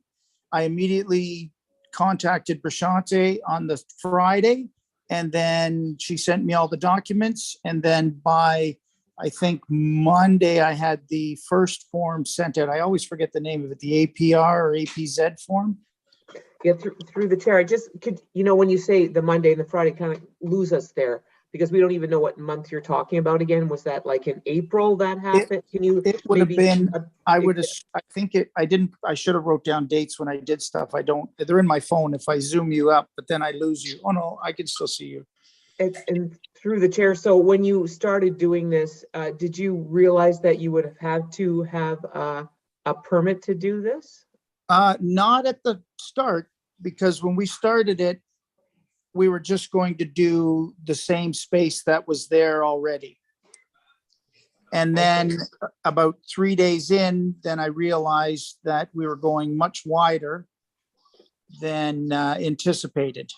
I immediately contacted Brashante on the Friday, and then she sent me all the documents. And then by, I think Monday, I had the first form sent out. I always forget the name of it, the APR or APZ form. Yeah, through the chair, I just could, when you say the Monday and the Friday, kind of lose us there because we don't even know what month you're talking about again. Was that like in April that happened? Can you? It would have maybe- been, I should have wrote down dates when I did stuff. I don't, they're in my phone. If I zoom you up, but then I lose you. Oh no, I can still see you. And through the chair, so when you started doing this, did you realize that you would have had to have a permit to do this? Not at the start, because when we started it, we were just going to do the same space that was there already. And then about 3 days in, then I realized that we were going much wider than anticipated.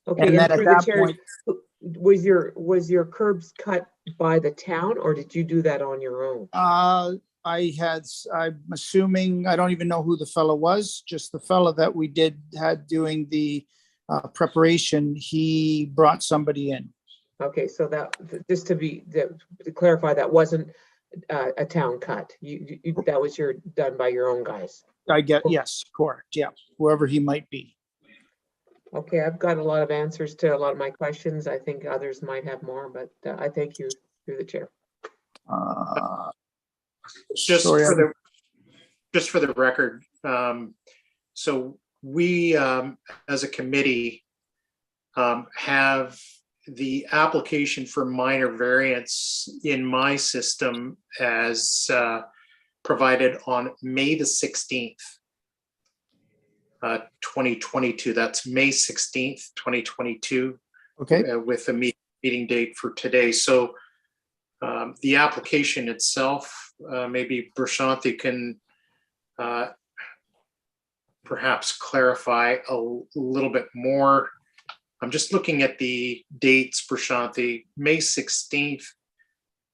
Okay, And then at through the that chair, point, was your curbs cut by the town or did you do that on your own? I'm assuming, I don't even know who the fellow was, just the fellow that we had doing the preparation, he brought somebody in. Okay, so that, just to clarify, that wasn't a town cut. That was done by your own guys. Yes, correct, yeah, whoever he might be. Okay, I've got a lot of answers to a lot of my questions. I think others might have more, but I thank you through the chair. Just Sorry, for the record, so we, as a committee, have the application for minor variance in my system as provided on May the 16th, 2022. That's May 16th, 2022. Okay, With a meeting date for today. So the application itself, maybe Brashante can perhaps clarify a little bit more. I'm just looking at the dates, Brashante. May 16th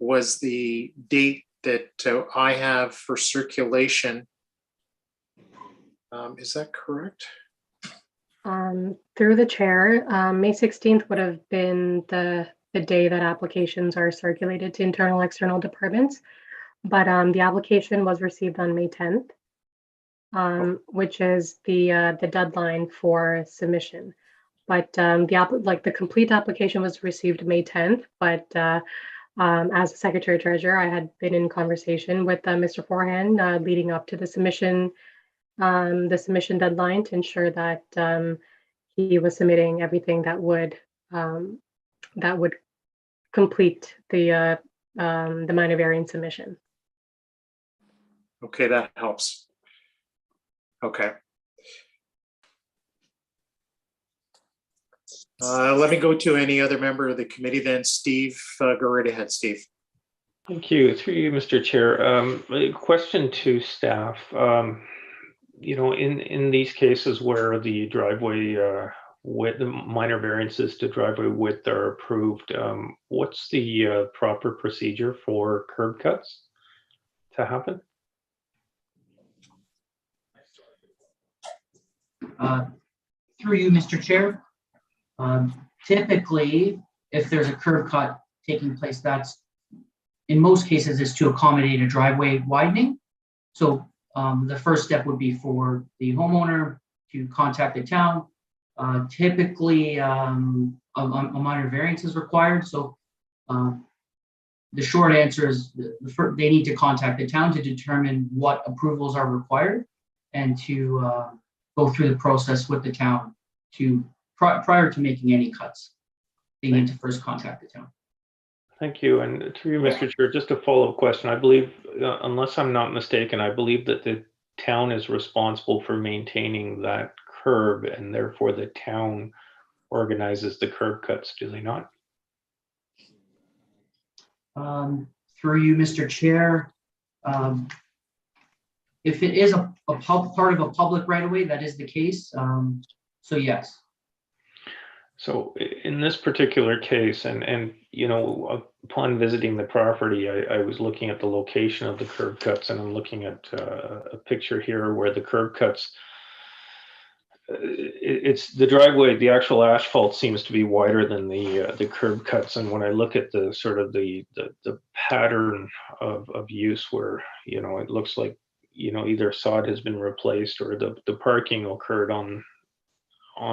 was the date that I have for circulation. Is that correct? Through the chair, May 16th would have been the day that applications are circulated to internal external departments, but the application was received on May 10th, which is the deadline for submission. But the complete application was received May 10th, but as a Secretary Treasurer, I had been in conversation with Mr. Forehand leading up to the submission deadline to ensure that he was submitting everything that would complete the minor variance submission. Okay, that helps. Okay. Let me go to any other member of the committee then. Steve, go right ahead, Steve. Thank you. Through you, Mr. Chair. A question to staff. In these cases where the driveway with the minor variances to driveway width are approved, what's the proper procedure for curb cuts to happen? Through you, Mr. Chair. Typically, if there's a curb cut taking place, that's in most cases is to accommodate a driveway widening. So the first step would be for the homeowner to contact the town. Typically, a minor variance is required. So the short answer is they need to contact the town to determine what approvals are required and to go through the process with the town to prior to making any cuts. They need to first contact the town. Thank you. And through you, Mr. Chair, just a follow-up question. I believe, unless I'm not mistaken, I believe that the town is responsible for maintaining that curb, and therefore the town organizes the curb cuts, do they not? Through you, Mr. Chair, if it is a part of a public right-of-way, that is the case. So yes. So in this particular case, and you know, upon visiting the property, I was looking at the location of the curb cuts, and I'm looking at a picture here where the curb cuts, it's the driveway, the actual asphalt seems to be wider than the curb cuts. And when I look at the sort of the pattern of use where, you know, it looks like, you know, either sod has been replaced or the parking occurred on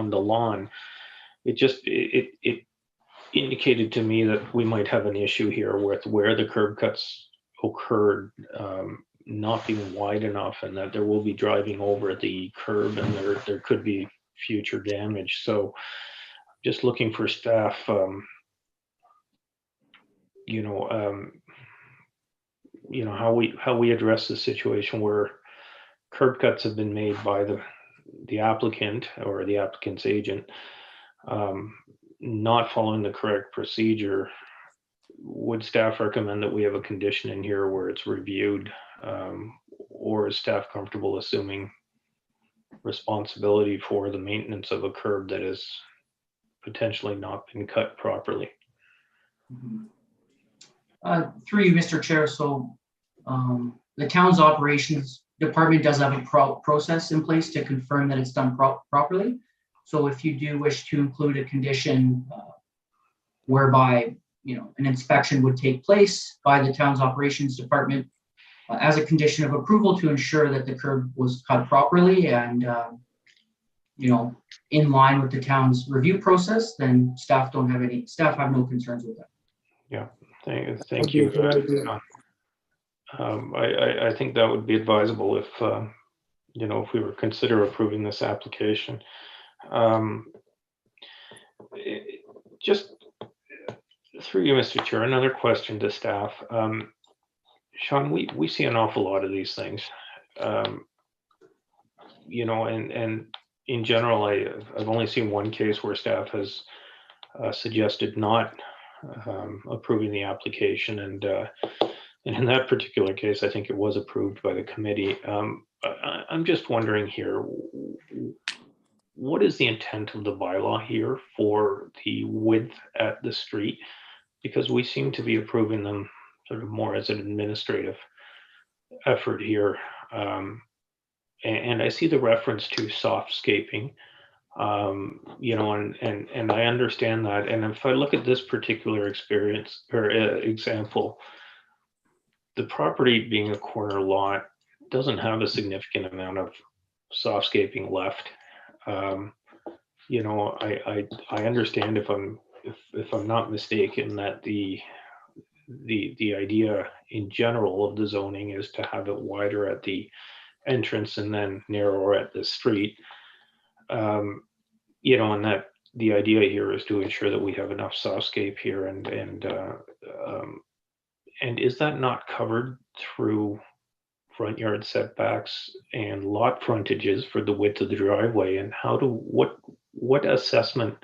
the lawn. It indicated to me that we might have an issue here with where the curb cuts occurred not being wide enough, and that there will be driving over the curb, and there could be future damage. So just looking for staff, you know, how we address the situation where curb cuts have been made by the applicant or the applicant's agent, not following the correct procedure. Would staff recommend that we have a condition in here where it's reviewed, or is staff comfortable assuming responsibility for the maintenance of a curb that has potentially not been cut properly? Through you, Mr. Chair, so the town's operations department does have a process in place to confirm that it's done properly. So if you do wish to include a condition whereby, you know, an inspection would take place by the town's operations department as a condition of approval to ensure that the curb was cut properly and, you know, in line with the town's review process, then staff have no concerns with that. Yeah, thank you. I think that would be advisable if, you know, if we were consider approving this application. Just through you, Mr. Chair, another question to staff. Sean, we see an awful lot of these things, you know, and in general, I've only seen one case where staff has suggested not approving the application, and in that particular case, I think it was approved by the committee. I'm just wondering here, what is the intent of the bylaw here for the width at the street? Because we seem to be approving them sort of more as an administrative effort here. And I see the reference to softscaping, you know, and I understand that. And if I look at this particular experience or example, the property being a corner lot doesn't have a significant amount of softscaping left. You know, I understand if I'm not mistaken that the idea in general of the zoning is to have it wider at the entrance and then narrower at the street. You know, and that the idea here is to ensure that we have enough softscape here, and is that not covered through front yard setbacks and lot frontages for the width of the driveway? And what assessment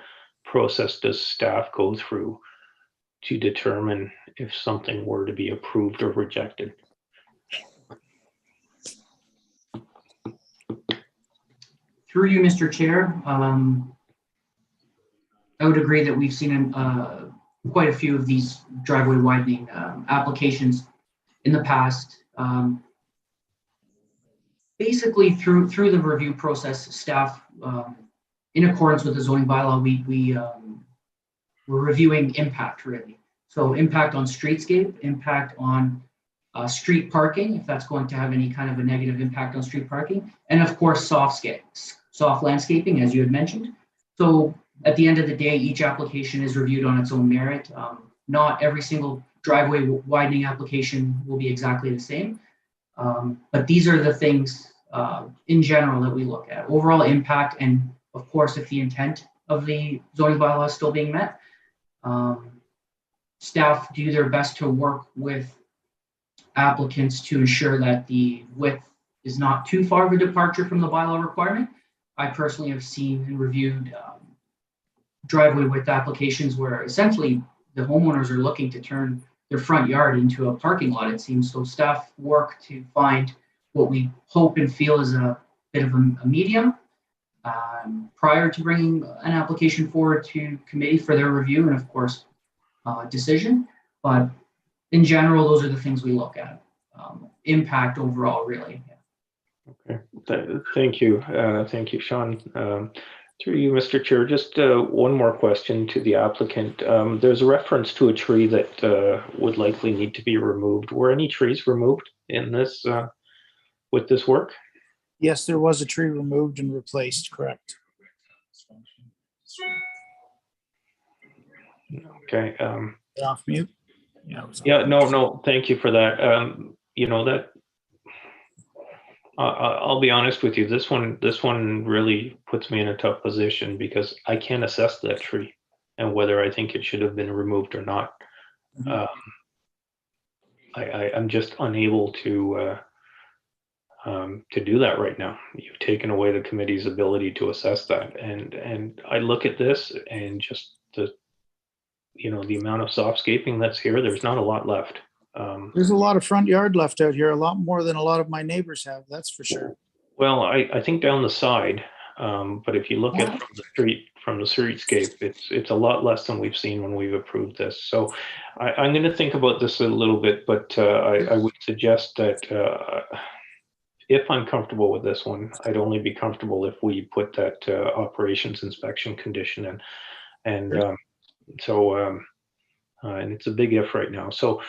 process does staff go through to determine if something were to be approved or rejected? Through you, Mr. Chair, I would agree that we've seen quite a few of these driveway widening applications in the past. Basically, through the review process, staff, in accordance with the zoning bylaw, we're reviewing impact, really. So impact on streetscape, impact on street parking, if that's going to have any kind of a negative impact on street parking, and of course, soft landscaping, as you had mentioned. So at the end of the day, each application is reviewed on its own merit. Not every single driveway widening application will be exactly the same. But these are the things in general that we look at. Overall impact, and of course, if the intent of the zoning bylaw is still being met, staff do their best to work with applicants to ensure that the width is not too far of a departure from the bylaw requirement. I personally have seen and reviewed driveway width applications where essentially the homeowners are looking to turn their front yard into a parking lot, it seems. So staff work to find what we hope and feel is a bit of a medium prior to bringing an application forward to committee for their review and of course decision. But in general, those are the things we look at. Impact overall, really. Okay, thank you. Thank you, Sean. Through you, Mr. Chair, just one more question to the applicant. There's a reference to a tree that would likely need to be removed. Were any trees removed in this with this work? Yes, there was a tree removed and replaced, correct. Okay. Off mute? Yeah, no, thank you for that. You know, that I'll be honest with you, this one really puts me in a tough position because I can't assess that tree and whether I think it should have been removed or not. I'm just unable to do that right now. You've taken away the committee's ability to assess that, and I look at this and just the amount of softscaping that's here. There's not a lot left. There's a lot of front yard left out here, a lot more than a lot of my neighbors have, that's for sure. Well, I think down the side, but if you look at from the streetscape, it's a lot less than we've seen when we've approved this. So I'm going to think about this a little bit, but I would suggest that if I'm comfortable with this one, I'd only be comfortable if we put that operations inspection condition in, and and it's a big if right now. So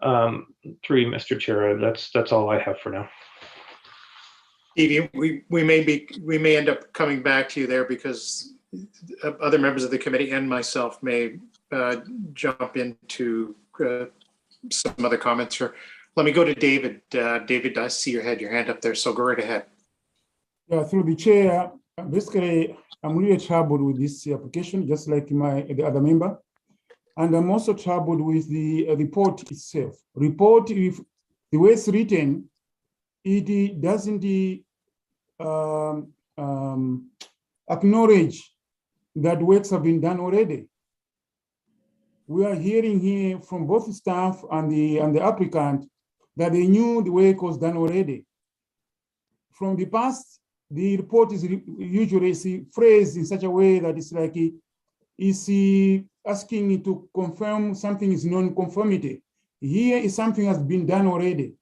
through you, Mr. Chair, that's all I have for now. Evie, we may end up coming back to you there because other members of the committee and myself may jump into some other comments here. Let me go to David. David, I see your hand up there, so go right ahead. Yeah, through the chair, basically, I'm really troubled with this application, just like the other member. And I'm also troubled with the report itself. Report, if the way it's written, it doesn't acknowledge that works have been done already. We are hearing here from both staff and the applicant that they knew the work was done already. From the past, the report is usually phrased in such a way that it's like it's asking to confirm something is non-conformity. Here is something has been done already.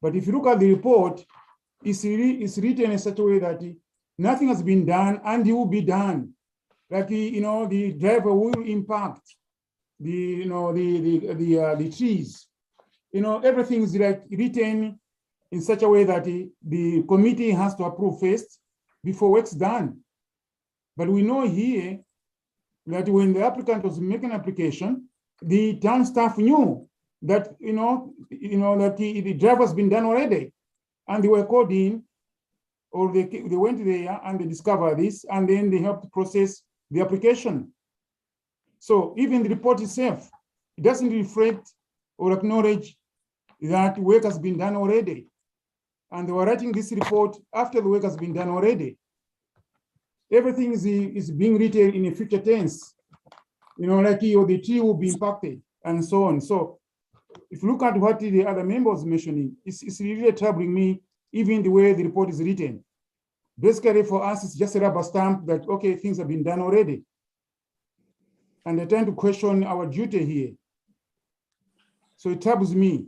But if you look at the report, it's written in such a way that nothing has been done and it will be done. Like the driver will impact the trees. Everything is like written in such a way that the committee has to approve first before work's done. But we know here that when the applicant was making an application, the town staff knew that that the drive has been done already, and they were called in, or they went there and they discovered this, and then they helped process the application. So even the report itself, it doesn't reflect or acknowledge that work has been done already, and they were writing this report after the work has been done already. Everything is being written in a future tense, like the tree will be impacted and so on. So if you look at what the other members mentioning, it's really troubling me, even the way the report is written. Basically for us, it's just a rubber stamp that, okay, things have been done already. And they're trying to question our duty here. So it troubles me.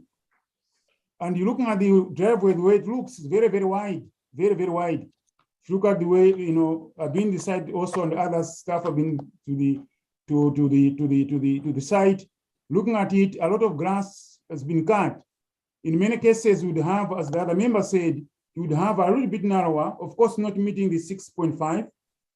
And you're looking at the driveway, the way it looks, it's very, very wide, very, very wide. If you look at the way, I've been decided also on the other stuff, I've been to the site, looking at it, a lot of grass has been cut. In many cases, you would have, as the other member said, you would have a little bit narrower, of course, not meeting the 6.5.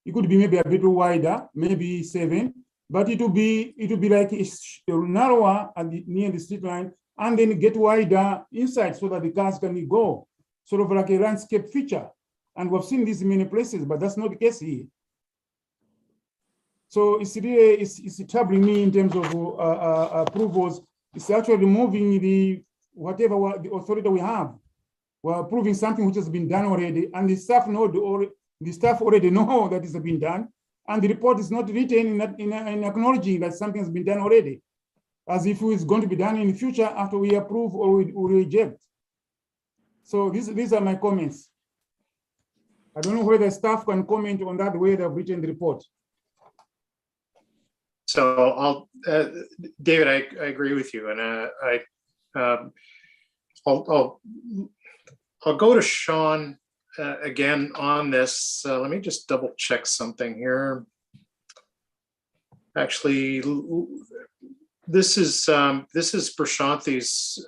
It could be maybe a bit wider, maybe 7, but it will be like it's narrower near the street line, and then get wider inside so that the cars can go, sort of like a landscape feature. And we've seen this in many places, but that's not the case here. So it's really it's troubling me in terms of approvals. It's actually removing the the authority we have. We're approving something which has been done already, and the staff already know that it's been done, and the report is not written in acknowledging that something has been done already, as if it's going to be done in the future after we approve or we reject. So these are my comments. I don't know whether staff can comment on that way they've written the report. So David, I agree with you, and I'll go to Sean again on this. Let me just double check something here. Actually, this is Prashanti's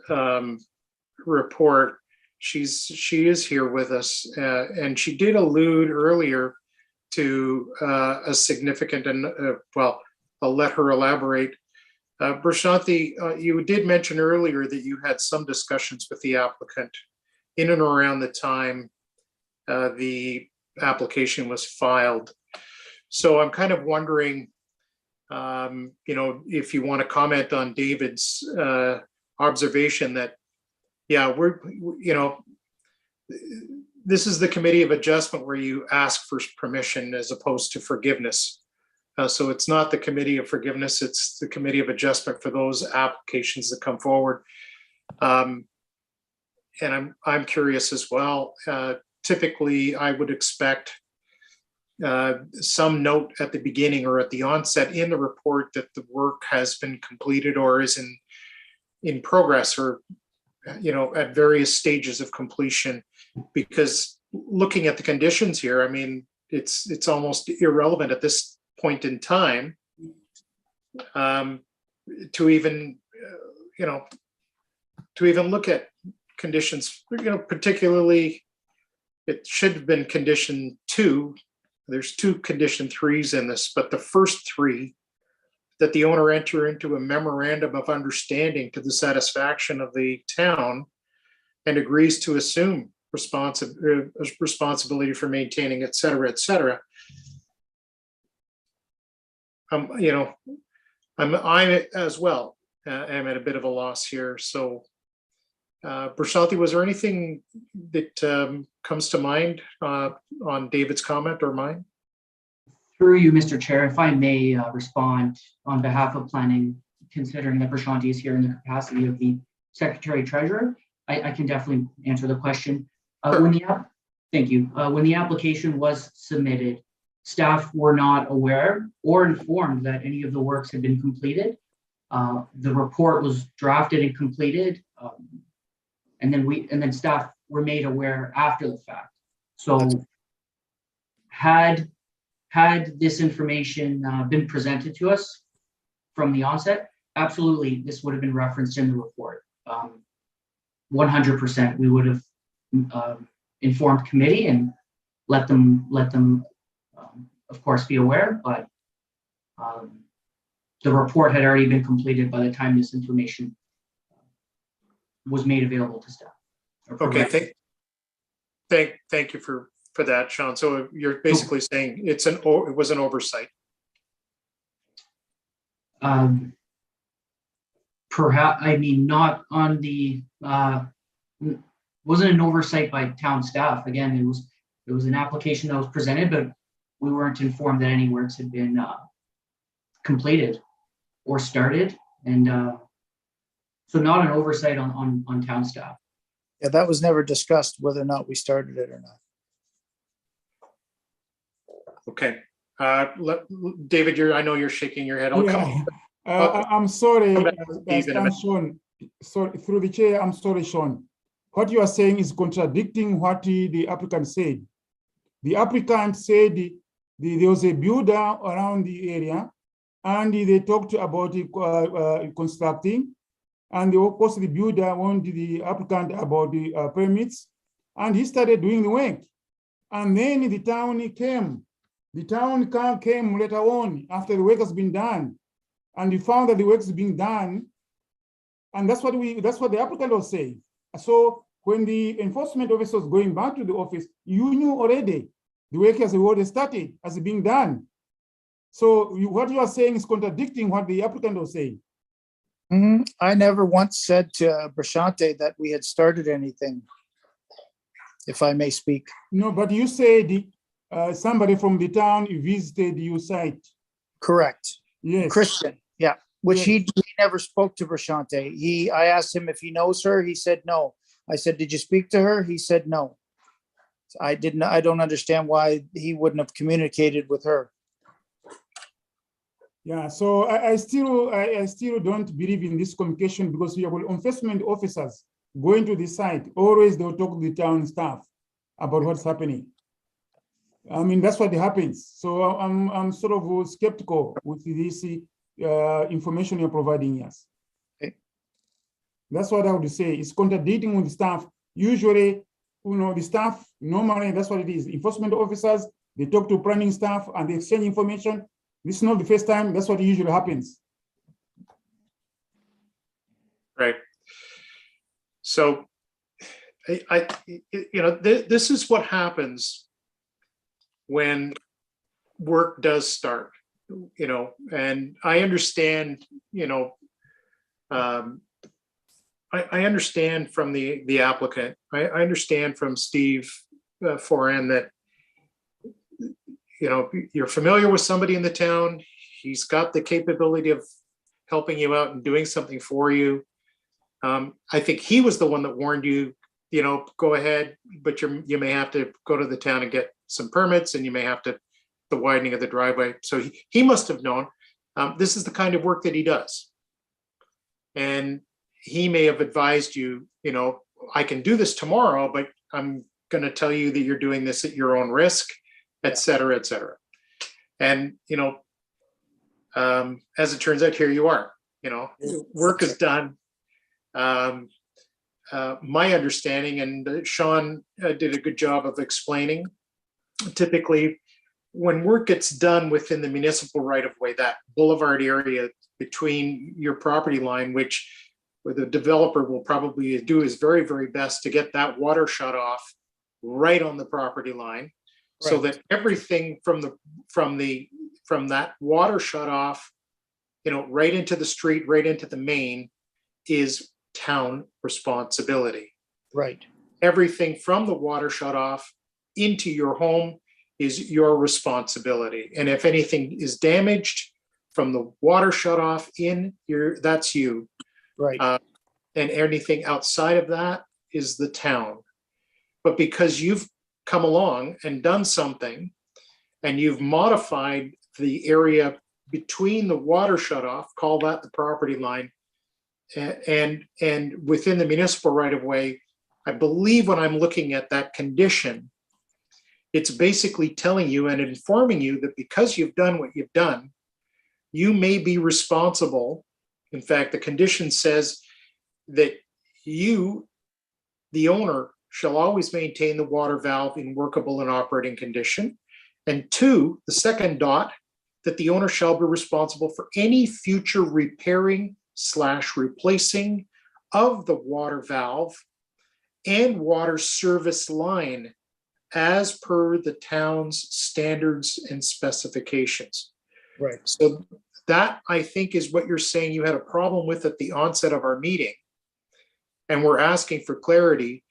report. She is here with us, and she did allude earlier to a significant well, I'll let her elaborate. Prashanti, you did mention earlier that you had some discussions with the applicant in and around the time the application was filed. So I'm kind of wondering, if you want to comment on David's observation that, yeah, this is the committee of adjustment where you ask for permission as opposed to forgiveness. So it's not the committee of forgiveness, it's the committee of adjustment for those applications that come forward. And I'm curious as well. Typically, I would expect some note at the beginning or at the onset in the report that the work has been completed or is in progress, or at various stages of completion. Because looking at the conditions here, I mean, it's almost irrelevant at this point in time to even look at conditions, particularly it should have been condition 2. There's 2 condition 3s in this, but the first 3, that the owner enter into a memorandum of understanding to the satisfaction of the town and agrees to assume responsibility for maintaining, et cetera, et cetera. I'm as well am at a bit of a loss here. So Prashanti, was there anything that comes to mind on David's comment or mine? Through you, Mr. Chair, if I may respond on behalf of planning, considering that Prashanti is here in the capacity of the Secretary Treasurer, I can definitely answer the question. Thank you. When the application was submitted, staff were not aware or informed that any of the works had been completed. The report was drafted and completed, and then staff were made aware after the fact. So had this information been presented to us from the onset, absolutely, this would have been referenced in the report. 100%, we would have informed committee and let them of course be aware, but the report had already been completed by the time this information was made available to staff. Okay, thank you for that, Sean. So you're basically saying it was an oversight. Perhaps, I mean, not on the wasn't an oversight by town staff. Again, it was an application that was presented, but we weren't informed that any works had been completed or started, and so not an oversight on town staff. Yeah, that was never discussed whether or not we started it or not. Okay, David, I know you're shaking your head. I'm sorry, David, Sean. Sorry, through the chair, I'm sorry, Sean. What you are saying is contradicting what the applicant said. The applicant said there was a builder around the area, and they talked about constructing, and of course the builder warned the applicant about the permits, and he started doing the work. And then the town came. The town came later on after the work has been done, and we found that the work is being done, and that's what the applicant was saying. So when the enforcement officer was going back to the office, you knew already the work has already started, as being done. So what you are saying is contradicting what the applicant was saying. I never once said to Brashante that we had started anything, if I may speak. No, but you said somebody from the town visited your site. Correct. Yes. Christian, yeah, which Yes. he never spoke to Brashante. I asked him if he knows her. He said no. I said, did you speak to her? He said no. I don't understand why he wouldn't have communicated with her. Yeah, so I still don't believe in this communication, because we have enforcement officers going to the site. Always they'll talk to the town staff about what's happening. I mean, that's what happens. So I'm sort of skeptical with this information you're providing us. Okay. That's what I would say. It's contradicting with the staff. Usually, the staff, normally that's what it is. Enforcement officers, they talk to planning staff and they exchange information. This is not the first time. That's what usually happens. Right. So, this is what happens when work does start, and I understand, I understand from the applicant, I understand from Steve Foran that, you're familiar with somebody in the town. He's got the capability of helping you out and doing something for you. I think he was the one that warned you, go ahead, but you may have to go to the town and get some permits, and you may have to, the widening of the driveway. So he must have known. This is the kind of work that he does. And he may have advised you, I can do this tomorrow, but I'm going to tell you that you're doing this at your own risk, et cetera, et cetera. And, as it turns out, here you are, work is done. My understanding, and Sean did a good job of explaining, typically when work gets done within the municipal right of way, that boulevard area between your property line, where the developer will probably do his very, very best to get that water shut off right on the property line, so that everything from that water shut off, right into the street, right into the main, is town responsibility. Right. Everything from the water shut off into your home is your responsibility. And if anything is damaged from the water shut off that's you. Right. And anything outside of that is the town. But because you've come along and done something, and you've modified the area between the water shut off, call that the property line, and within the municipal right of way, I believe when I'm looking at that condition, it's basically telling you and informing you that because you've done what you've done, you may be responsible. In fact, the condition says that you, the owner, shall always maintain the water valve in workable and operating condition. And 2, the second dot, that the owner shall be responsible for any future repairing/replacing of the water valve and water service line as per the town's standards and specifications. Right. So that, I think, is what you're saying you had a problem with at the onset of our meeting. And we're asking for clarity.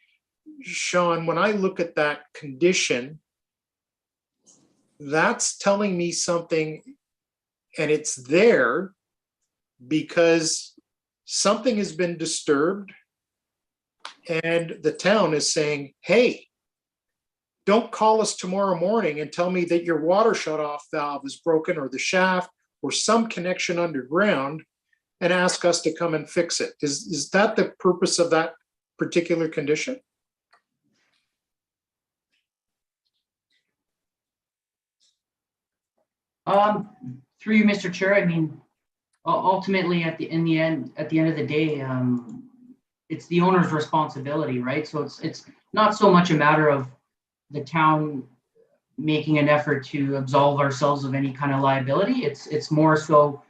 Sean, when I look at that condition, that's telling me something, and it's there because something has been disturbed, and the town is saying, hey, don't call us tomorrow morning and tell me that your water shutoff valve is broken, or the shaft, or some connection underground, and ask us to come and fix it. Is that the purpose of that particular condition? Through you, Mr. Chair, I mean, ultimately at the end of the day, it's the owner's responsibility, right? So it's not so much a matter of the town making an effort to absolve ourselves of any kind of liability. It's more so,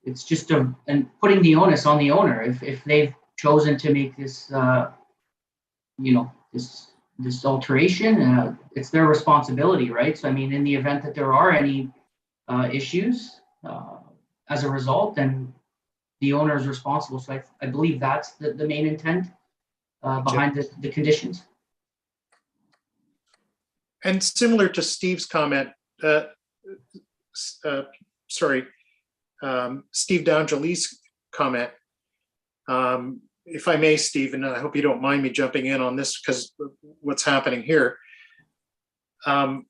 it's just and putting the onus on the owner. If they've chosen to make this, this alteration, it's their responsibility, right? So I mean, in the event that there are any issues as a result, then the owner is responsible. So I believe that's the main intent behind the conditions. And similar to Steve's comment, Steve D'Angeli's comment, if I may, Steve, and I hope you don't mind me jumping in on this because what's happening here. The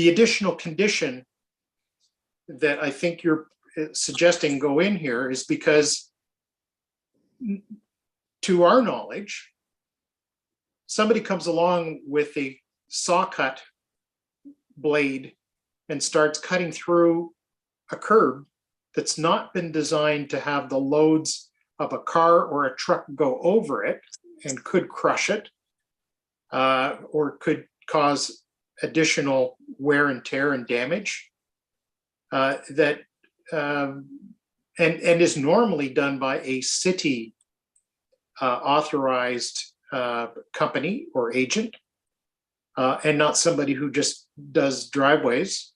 additional condition that I think you're suggesting go in here is because, to our knowledge, somebody comes along with a saw cut blade and starts cutting through a curb that's not been designed to have the loads of a car or a truck go over it and could crush it or could cause additional wear and tear and damage and is normally done by a city authorized company or agent and not somebody who just does driveways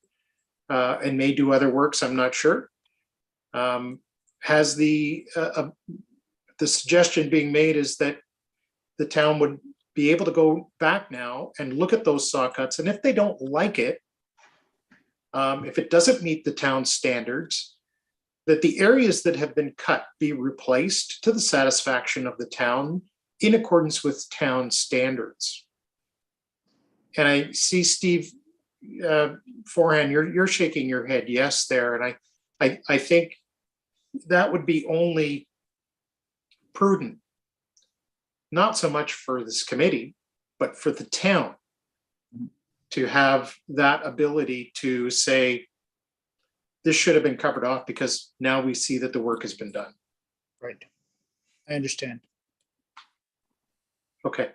and may do other works, I'm not sure. Has the suggestion being made is that the town would be able to go back now and look at those saw cuts, and if they don't like it, if it doesn't meet the town standards, that the areas that have been cut be replaced to the satisfaction of the town in accordance with town standards. And I see Steve Forehand, you're shaking your head yes there, and I think that would be only prudent, not so much for this committee, but for the town to have that ability to say, this should have been covered off because now we see that the work has been done. Right. I understand. Okay.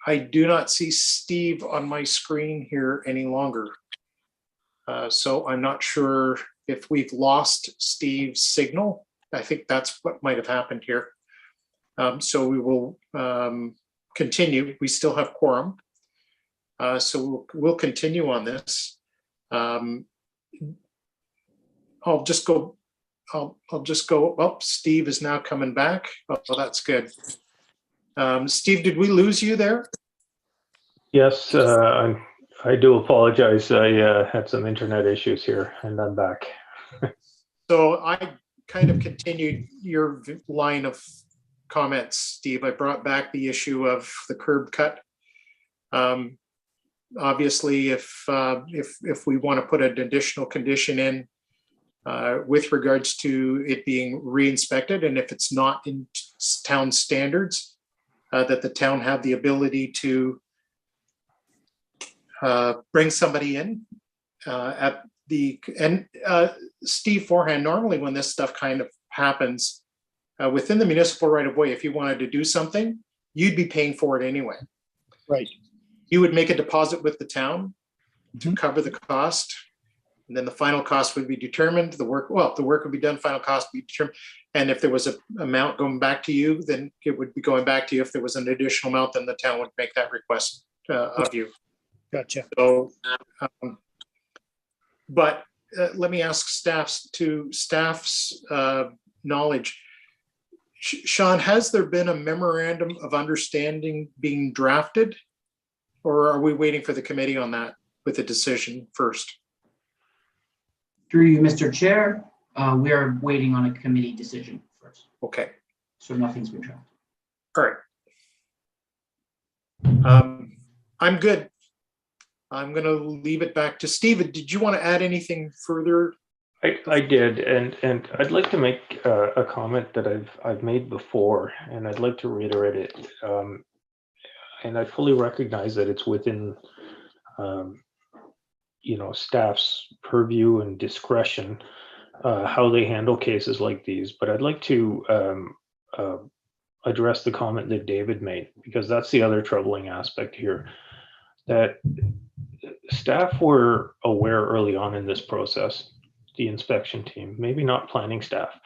I do not see Steve on my screen here any longer. So I'm not sure if we've lost Steve's signal. I think that's what might have happened here. So we will continue. We still have quorum. So we'll continue on this. I'll just go. Oh, Steve is now coming back. Oh, that's good. Steve, did we lose you there? Yes, I do apologize. I had some internet issues here and I'm back. So I kind of continued your line of comments, Steve. I brought back the issue of the curb cut. Obviously, if we want to put an additional condition in with regards to it being re-inspected, and if it's not in town standards, that the town have the ability to bring somebody in at the and Steve Forehand, normally when this stuff kind of happens within the municipal right of way, if you wanted to do something, you'd be paying for it anyway. Right. You would make a deposit with the town to cover the cost, and then the final cost would be determined. The work would be done, final cost would be determined. And if there was an amount going back to you, then it would be going back to you. If there was an additional amount, then the town would make that request of you. Gotcha. So, but let me ask staff's knowledge. Sean, has there been a memorandum of understanding being drafted? Or are we waiting for the committee on that with a decision first? Through you, Mr. Chair, we are waiting on a committee decision first. Okay. So nothing's been drafted. All right. I'm good. I'm going to leave it back to Steve. Did you want to add anything further? I did, and I'd like to make a comment that I've made before, and I'd like to reiterate it. And I fully recognize that it's within, staff's purview and discretion how they handle cases like these. But I'd like to address the comment that David made, because that's the other troubling aspect here, that staff were aware early on in this process, the inspection team, maybe not planning staff.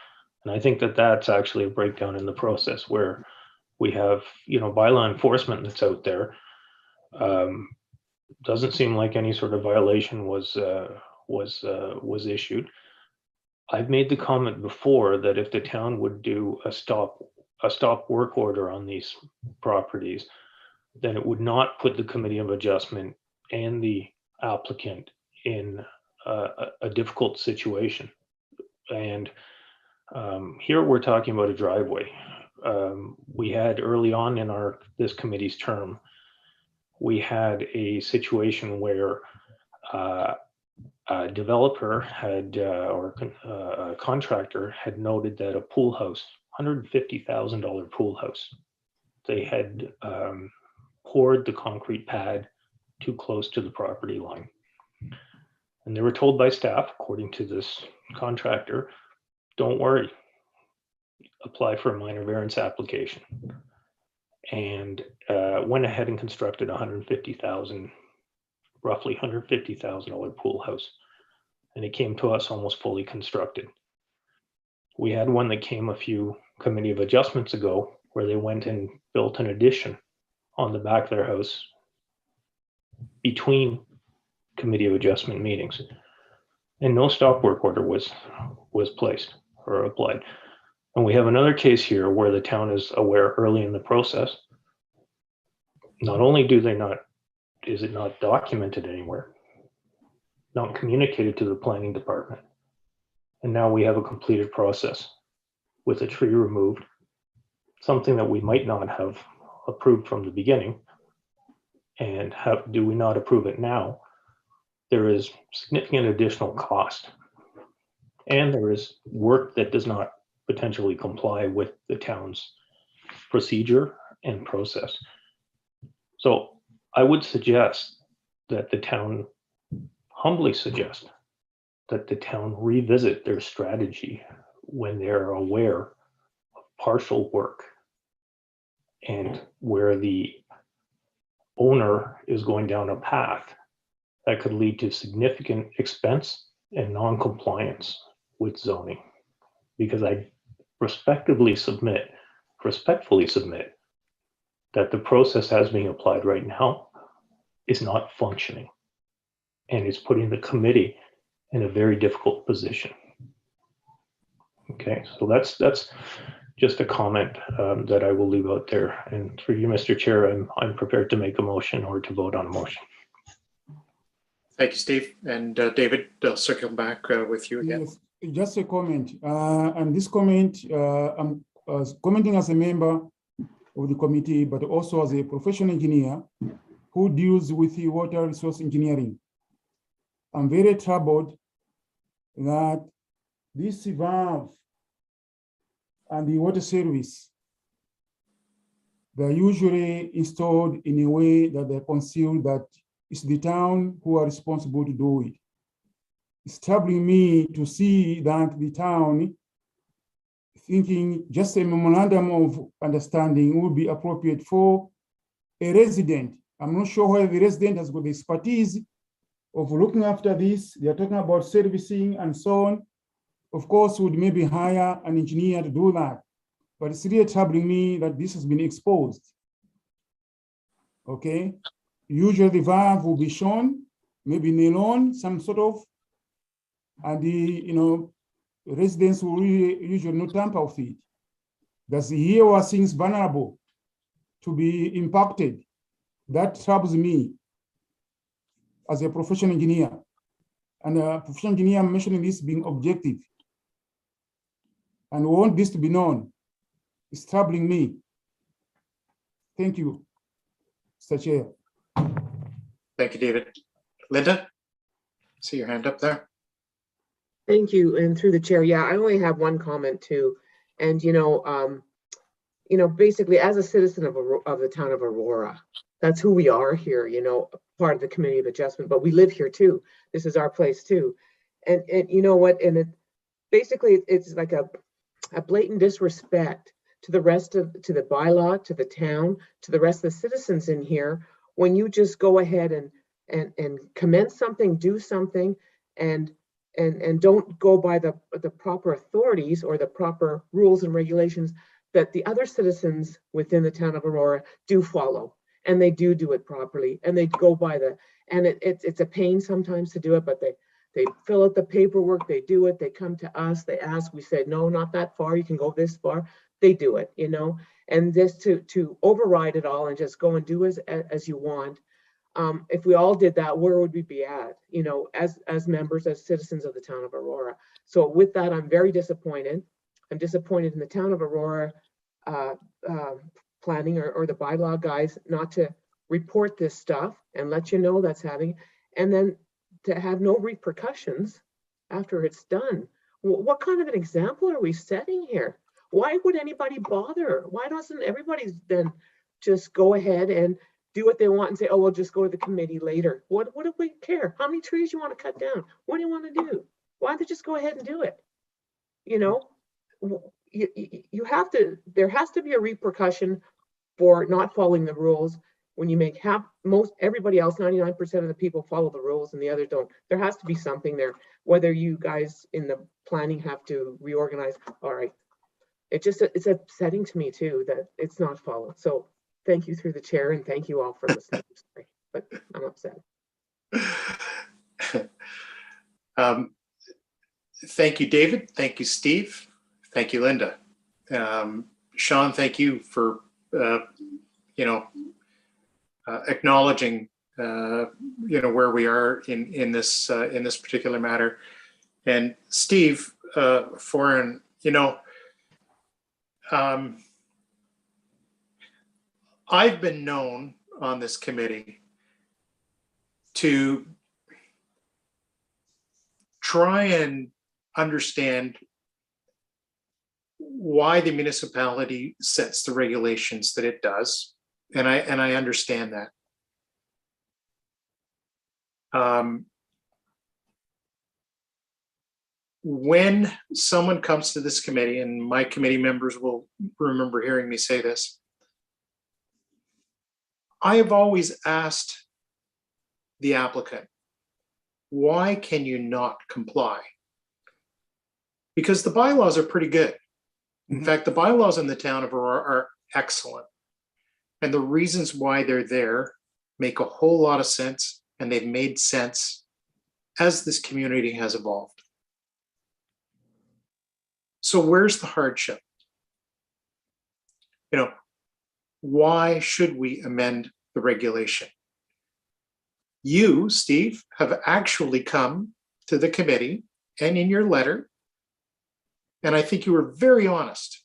And I think that that's actually a breakdown in the process where we have, bylaw enforcement that's out there. Doesn't seem like any sort of violation was issued. I've made the comment before that if the town would do a stop work order on these properties, then it would not put the Committee of Adjustment and the applicant in a difficult situation. And here we're talking about a driveway. We had early on in this committee's term, we had a situation where a developer had or a contractor had noted that a pool house, $150,000 pool house, they had poured the concrete pad too close to the property line. And they were told by staff, according to this contractor, don't worry, apply for a minor variance application. And went ahead and constructed roughly $150,000 pool house. And it came to us almost fully constructed. We had one that came a few Committee of Adjustments ago where they went and built an addition on the back of their house between Committee of Adjustment meetings. And no stop work order was placed or applied. And we have another case here where the town is aware early in the process. Not only is it not documented anywhere, not communicated to the planning department, and now we have a completed process with a tree removed, something that we might not have approved from the beginning. And do we not approve it now? There is significant additional cost, and there is work that does not potentially comply with the town's procedure and process. So I would suggest that humbly suggest that the town revisit their strategy when they're aware of partial work and where the owner is going down a path that could lead to significant expense and non-compliance with zoning. Because I respectfully submit that the process as being applied right now is not functioning and is putting the committee in a very difficult position. Okay, so that's just a comment that I will leave out there. And through you, Mr. Chair, I'm prepared to make a motion or to vote on a motion. Thank you, Steve. And David, I'll circle back with you again. Yes, just a comment. And this comment, I'm commenting as a member of the committee, but also as a professional engineer who deals with the water resource engineering. I'm very troubled that this valve and the water service, they're usually installed in a way that they're concealed that it's the town who are responsible to do it. It's troubling me to see that the town thinking just a memorandum of understanding would be appropriate for a resident. I'm not sure whether the resident has got the expertise of looking after this. They are talking about servicing and so on. Of course, would maybe hire an engineer to do that. But it's really troubling me that this has been exposed. Okay. Usually the valve will be shown, maybe nylon, some sort of, and the residents will really usually not tamper with it. That's here where things vulnerable to be impacted. That troubles me as a professional engineer. And a professional engineer, I'm mentioning this being objective. And we want this to be known. It's troubling me. Thank you, Mr. Chair. Thank you, David. Linda, see your hand up there. Thank you. And through the chair, yeah, I only have one comment too. And, basically as a citizen of the town of Aurora, that's who we are here, part of the Committee of Adjustment, but we live here too. This is our place too. And you know what? And it's like a blatant disrespect to the bylaw, to the town, to the rest of the citizens in here, when you just go ahead and commence something, do something, and don't go by the proper authorities or the proper rules and regulations that the other citizens within the town of Aurora do follow, and they do it properly, and they go by and it's a pain sometimes to do it, but they fill out the paperwork, they do it, they come to us, they ask, we said, no, not that far, you can go this far, they do it, you know, and just to override it all and just go and do as you want. If we all did that, where would we be at, you know, as members, as citizens of the town of Aurora? So with that, I'm very disappointed. I'm disappointed in the town of Aurora planning or the bylaw guys not to report this stuff and let you know that's having, and then to have no repercussions after it's done. What kind of an example are we setting here? Why would anybody bother? Why doesn't everybody then just go ahead and do what they want and say, oh, we'll just go to the committee later? What do we care? How many trees you want to cut down? What do you want to do? Why don't they just go ahead and do it? You know, you have to, there has to be a repercussion for not following the rules. When you make everybody else, 99% of the people follow the rules and the others don't, there has to be something there. Whether you guys in the planning have to reorganize, all right. It's upsetting to me too that it's not followed. So thank you through the chair, and thank you all for listening. Sorry, but I'm upset. Thank you, David. Thank you, Steve. Thank you, Linda. Sean, thank you for acknowledging where we are in this particular matter. And Steve, Foran, I've been known on this committee to try and understand why the municipality sets the regulations that it does. And I understand that. When someone comes to this committee, and my committee members will remember hearing me say this, I have always asked the applicant, why can you not comply? Because the bylaws are pretty good. In fact, the bylaws in the town of Aurora are excellent. And the reasons why they're there make a whole lot of sense, and they've made sense as this community has evolved. So where's the hardship? Why should we amend the regulation? You, Steve, have actually come to the committee and in your letter, and I think you were very honest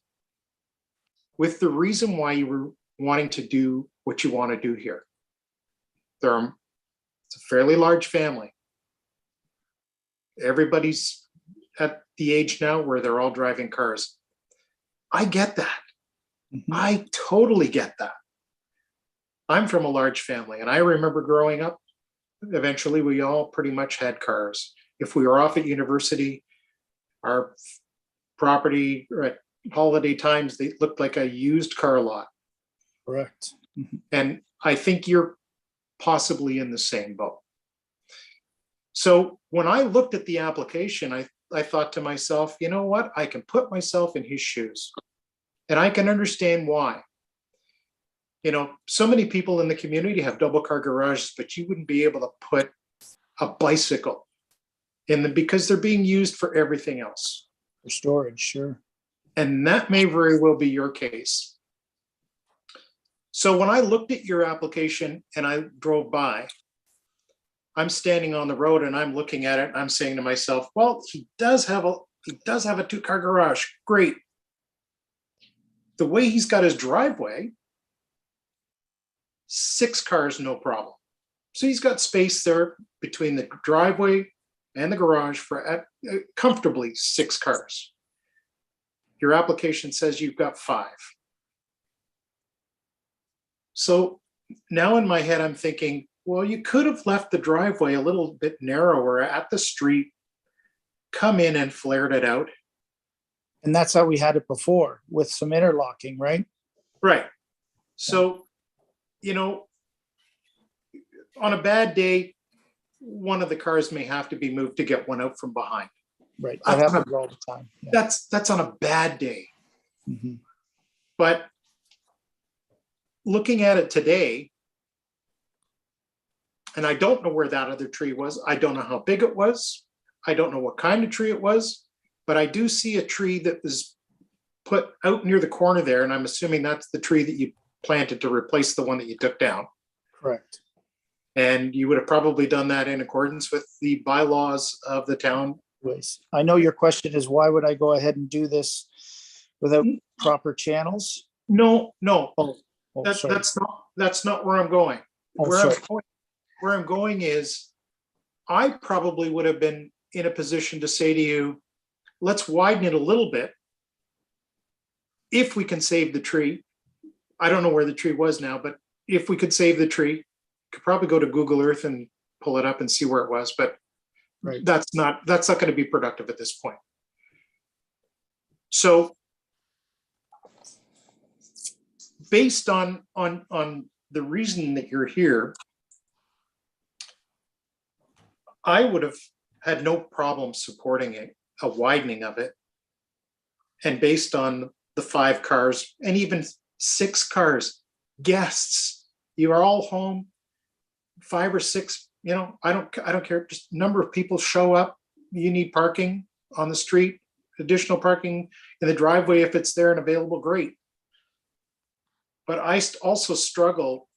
with the reason why you were wanting to do what you want to do here. It's a fairly large family. Everybody's at the age now where they're all driving cars. I get that. I totally get that. I'm from a large family, and I remember growing up, eventually we all pretty much had cars. If we were off at university, our property at holiday times, they looked like a used car lot. Correct. And I think you're possibly in the same boat. So when I looked at the application, I thought to myself, you know what? I can put myself in his shoes, and I can understand why. So many people in the community have double car garages, but you wouldn't be able to put a bicycle in them because they're being used for everything else. For storage, sure. And that may very well be your case. So when I looked at your application and I drove by, I'm standing on the road and I'm looking at it and I'm saying to myself, well, he does have a 2-car garage. Great. The way he's got his driveway, 6 cars, no problem. So he's got space there between the driveway and the garage for comfortably 6 cars. Your application says you've got 5. So now in my head, I'm thinking, well, you could have left the driveway a little bit narrower at the street, come in and flared it out, And that's how we had it before with some interlocking, right? Right. So, you know, on a bad day, one of the cars may have to be moved to get one out from behind. Right. That happens all the time. Yeah. That's on a bad day. Mhm. But looking at it today, and I don't know where that other tree was. I don't know how big it was. I don't know what kind of tree it was, but I do see a tree that was put out near the corner there, and I'm assuming that's the tree that you planted to replace the one that you took down. Correct. And you would have probably done that in accordance with the bylaws of the town. Ways. I know your question is, why would I go ahead and do this without proper channels? No, Oh, sorry. that's not where I'm going. Oh, Where I'm going is, I probably would have been in a position to say to you, let's widen it a little bit. If we can save the tree. I don't know where the tree was now, but if we could save the tree, could probably go to Google Earth and pull it up and see where it was, but Right. that's not going to be productive at this point. So based on the reason that you're here, I would have had no problem supporting a widening of it. And based on the 5 cars and even 6 cars, guests, you are all home, 5 or 6, you know, I don't care, just number of people show up, you need parking on the street, additional parking in the driveway if it's there and available, great. But I also struggle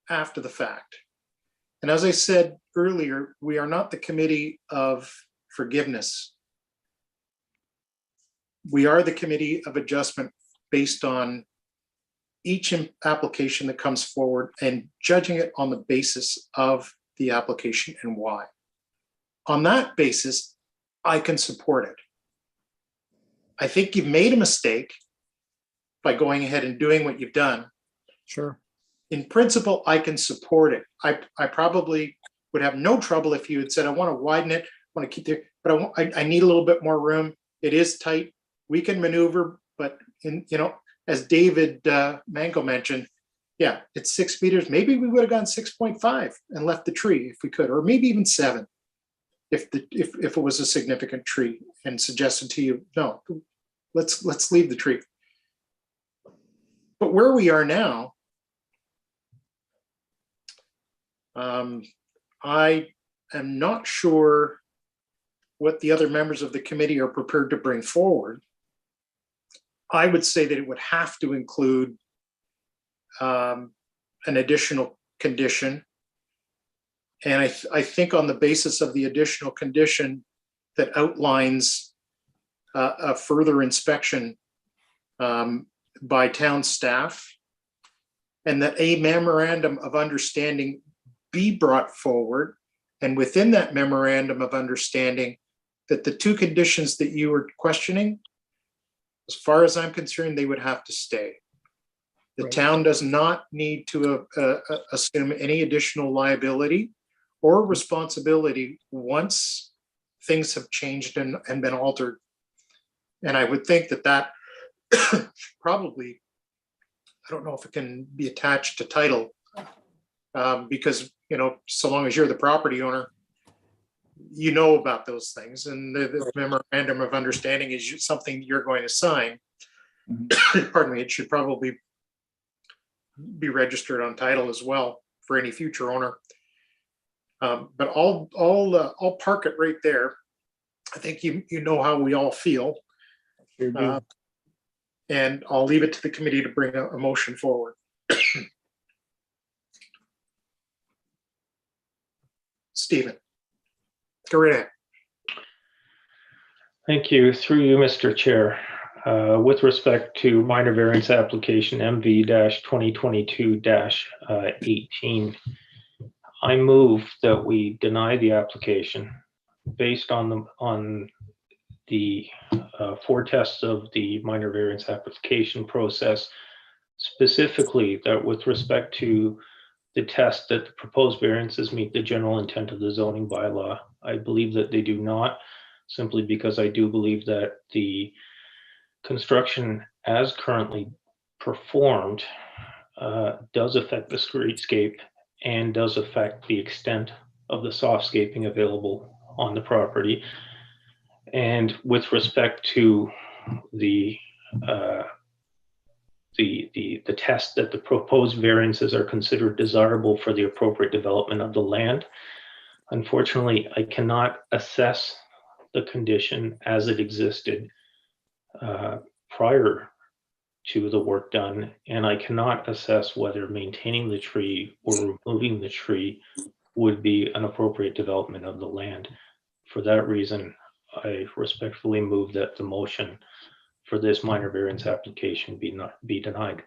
after the fact. And as I said earlier, we are not the committee of forgiveness. We are the committee of adjustment based on each application that comes forward and judging it on the basis of the application and why. On that basis, I can support it. I think you've made a mistake by going ahead and doing what you've done. Sure. In principle, I can support it. I probably would have no trouble if you had said, I want to widen it, I want to keep there, but I need a little bit more room. It is tight. We can maneuver, but as David Mango mentioned, yeah, it's 6 meters. Maybe we would have gone 6.5 and left the tree if we could, or maybe even 7, if it was a significant tree, and suggested to you, no, let's leave the tree. But where we are now, I am not sure what the other members of the committee are prepared to bring forward. I would say that it would have to include an additional condition. And I think on the basis of the additional condition that outlines a further inspection by town staff, and that a memorandum of understanding be brought forward. And within that memorandum of understanding, that the 2 conditions that you were questioning, as far as I'm concerned, they would have to stay. The Right. town does not need to assume any additional liability or responsibility once things have changed and been altered. And I would think that probably, I don't know if it can be attached to title, because, so long as you're the property owner, you know about those things, and the memorandum of understanding is something you're going to sign. Pardon me, it should probably be registered on title as well for any future owner. But I'll park it right there. I think you know how we all feel. Sure do. And I'll leave it to the committee to bring a motion forward. Stephen, go right ahead. Thank you. Through you, Mr. Chair. With respect to minor variance application MV-2022-18, I move that we deny the application based on the 4 tests of the minor variance application process, specifically that with respect to the test that the proposed variances meet the general intent of the zoning bylaw. I believe that they do not, simply because I do believe that the construction as currently performed does affect the streetscape and does affect the extent of the softscaping available on the property. And with respect to the test that the proposed variances are considered desirable for the appropriate development of the land, unfortunately, I cannot assess the condition as it existed prior to the work done, and I cannot assess whether maintaining the tree or removing the tree would be an appropriate development of the land. For that reason, I respectfully move that the motion for this minor variance application be denied.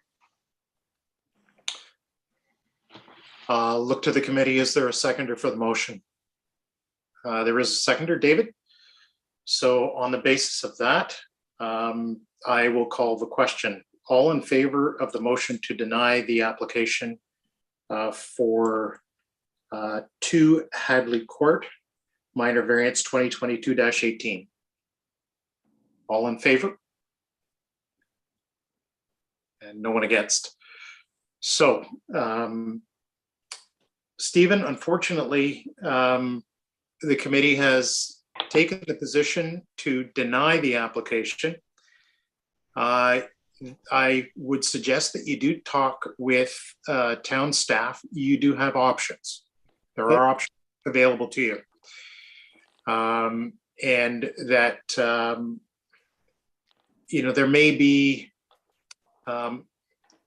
Look to the committee. Is there a seconder for the motion? There is a seconder, David. So on the basis of that, I will call the question. All in favor of the motion to deny the application for 2 Hadley Court, minor variance 2022-18? All in favor? And no one against. So, Stephen, unfortunately, the committee has taken the position to deny the application. I would suggest that you do talk with town staff. You do have options. There are options available to you. And that, there may be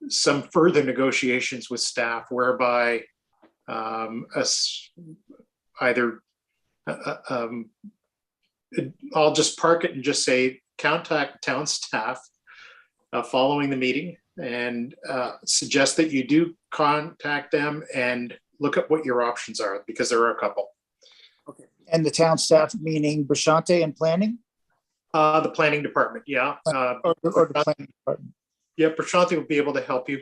some further negotiations with staff whereby I'll just park it and just say, contact town staff following the meeting and suggest that you do contact them and look at what your options are, because there are a couple. Okay. And the town staff, meaning Brashante and planning? The planning department, yeah. Or the planning department. Yeah, Prashanti will be able to help you.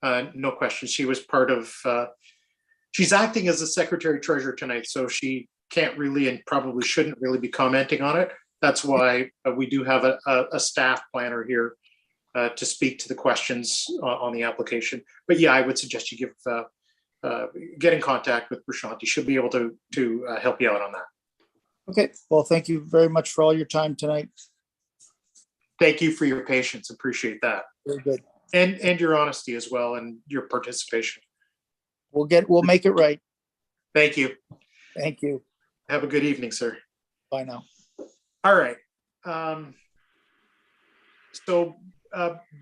No question. She was part of, she's acting as the secretary treasurer tonight, so she can't really and probably shouldn't really be commenting on it. That's why we do have a staff planner here to speak to the questions on the application. But yeah, I would suggest you get in contact with Prashanti. She'll be able to help you out on that. Okay, well, thank you very much for all your time tonight. Thank you for your patience. Appreciate that. Very good. And your honesty as well, and your participation. We'll make it right. Thank you. Thank you. Have a good evening, sir. Bye now. All right. So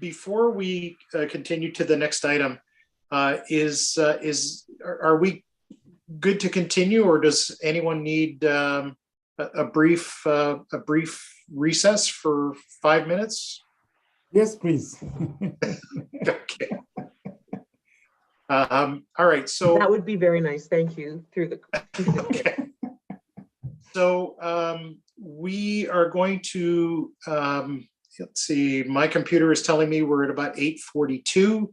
before we continue to the next item, are we good to continue, or does anyone need a brief recess for 5 minutes? Yes, please. Okay. All right. So That would be very nice. Thank you. Through the. okay. So we are going to, let's see, my computer is telling me we're at about 8:42.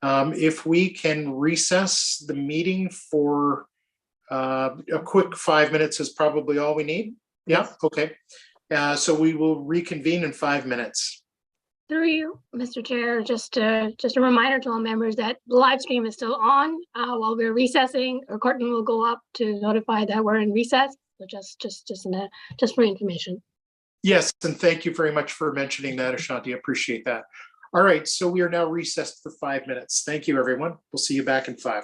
If we can recess the meeting for a quick 5 minutes is probably all we need. Yeah, okay. So we will reconvene in 5 minutes. Through you, Mr. Chair, just a reminder to all members that the live stream is still on while we're recessing. Or Courtney will go up to notify that we're in recess. So just for information. Yes, and thank you very much for mentioning that, Ashanti. I appreciate that. All right, so we are now recessed for 5 minutes. Thank you, everyone. We'll see you back in 5.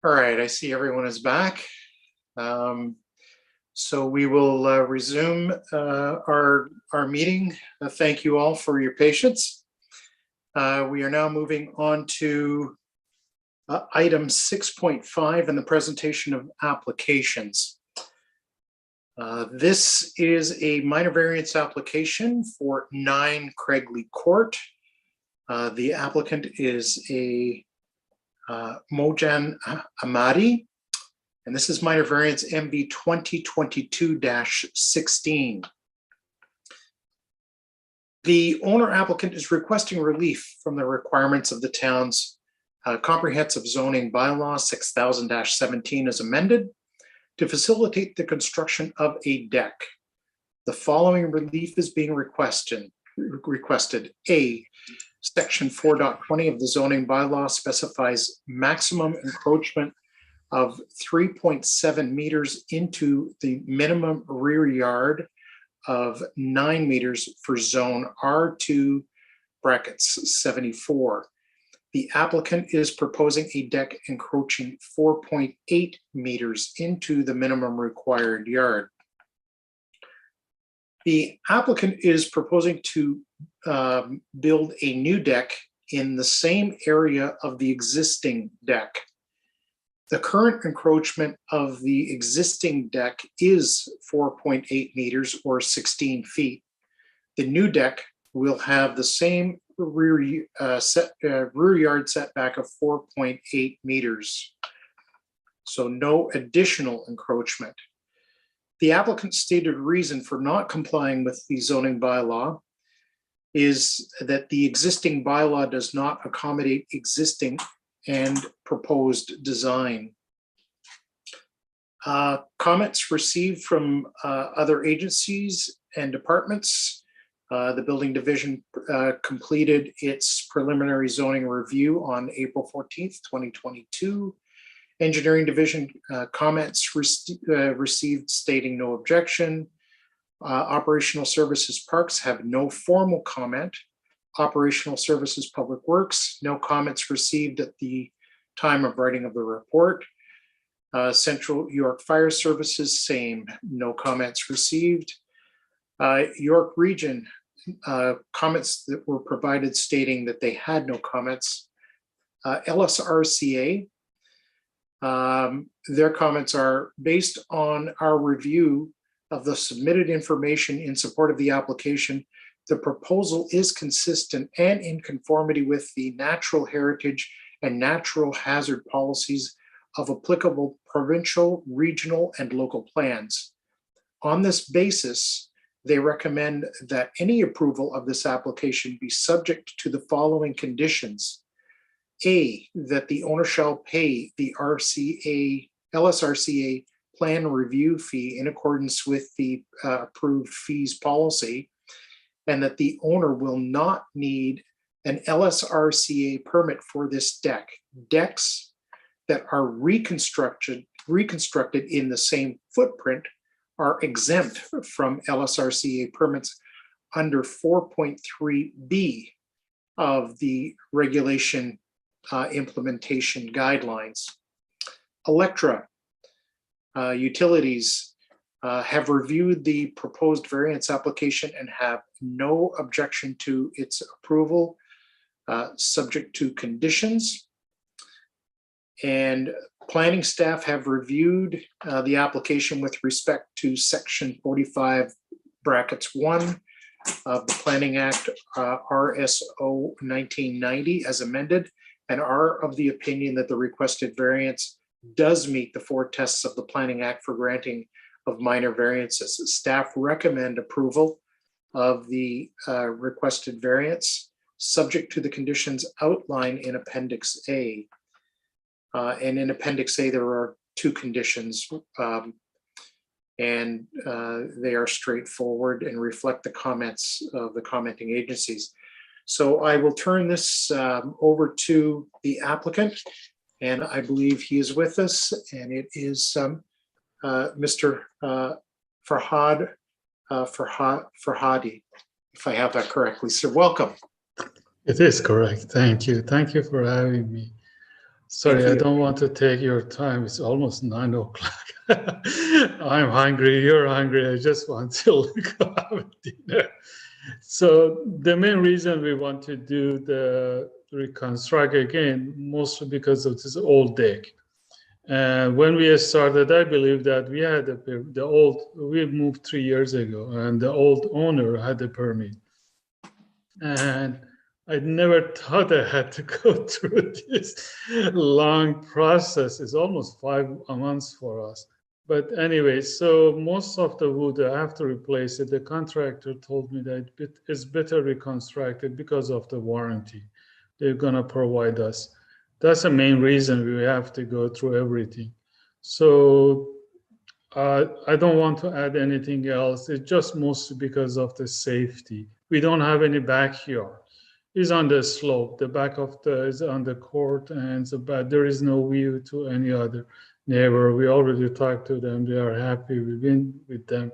All right, I see everyone is back. So we will resume our meeting. Thank you all for your patience. We are now moving on to item 6.5 in the presentation of applications. This is a minor variance application for 9 Craigley Court. The applicant is a Mojan Ahmadi, and this is minor variance MV 2022-16. The owner applicant is requesting relief from the requirements of the town's comprehensive zoning bylaw 6000-17 as amended to facilitate the construction of a deck. The following relief is being requested. A, Section 4.20 of the zoning bylaw specifies maximum encroachment of 3.7 meters into the minimum rear yard of 9 meters for zone R2 brackets 74. The applicant is proposing a deck encroaching 4.8 meters into the minimum required yard. The applicant is proposing to build a new deck in the same area of the existing deck. The current encroachment of the existing deck is 4.8 meters or 16 feet. The new deck will have the same rear yard setback of 4.8 meters. So no additional encroachment. The applicant's stated reason for not complying with the zoning bylaw is that the existing bylaw does not accommodate existing and proposed design. Comments received from other agencies and departments. The building division completed its preliminary zoning review on April 14th, 2022. Engineering division comments received stating no objection. Operational services parks have no formal comment. Operational services public works, no comments received at the time of writing of the report. Central York Fire Services, same, no comments received. York Region, comments that were provided stating that they had no comments. LSRCA, their comments are based on our review of the submitted information in support of the application. The proposal is consistent and in conformity with the natural heritage and natural hazard policies of applicable provincial, regional, and local plans. On this basis, they recommend that any approval of this application be subject to the following conditions. A, that the owner shall pay the LSRCA plan review fee in accordance with the approved fees policy, and that the owner will not need an LSRCA permit for this deck. Decks that are reconstructed in the same footprint are exempt from LSRCA permits under 4.3B of the regulation implementation guidelines. Electra Utilities have reviewed the proposed variance application and have no objection to its approval, subject to conditions. And planning staff have reviewed the application with respect to section 45 brackets 1 of the Planning Act RSO 1990 as amended, and are of the opinion that the requested variance does meet the 4 tests of the Planning Act for granting of minor variances. Staff recommend approval of the requested variance, subject to the conditions outlined in Appendix A. And in Appendix A, there are two conditions, and they are straightforward and reflect the comments of the commenting agencies. So I will turn this over to the applicant, and I believe he is with us, and it is Mr. Farhadi, if I have that correctly. Sir, welcome. It is correct. Thank you. Thank you for having me. Sorry, I don't want to take your time. It's almost 9 o'clock. I'm hungry. You're hungry. I just want to go have dinner. So the main reason we want to do the reconstruct again, mostly because of this old deck. And when we started, I believe that we had we moved 3 years ago, and the old owner had a permit. And I never thought I had to go through this long process. It's almost 5 months for us. But anyway, so most of the wood, I have to replace it. The contractor told me that it's better reconstructed because of the warranty they're gonna provide us. That's the main reason we have to go through everything. So I don't want to add anything else. It's just mostly because of the safety. We don't have any backyard. It's on the slope. The back of is on the court, and there is no view to any other neighbor. We already talked to them. They are happy. We've been with them.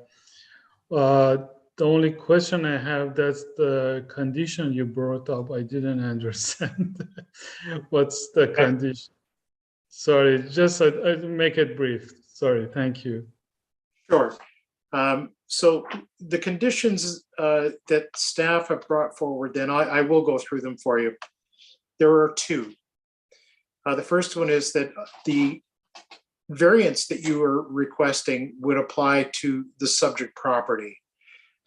The only question I have, that's the condition you brought up. I didn't understand. What's the condition? Sorry, just I make it brief. Sorry, thank you. Sure. So the conditions that staff have brought forward, then I will go through them for you. There are two. The first one is that the variance that you are requesting would apply to the subject property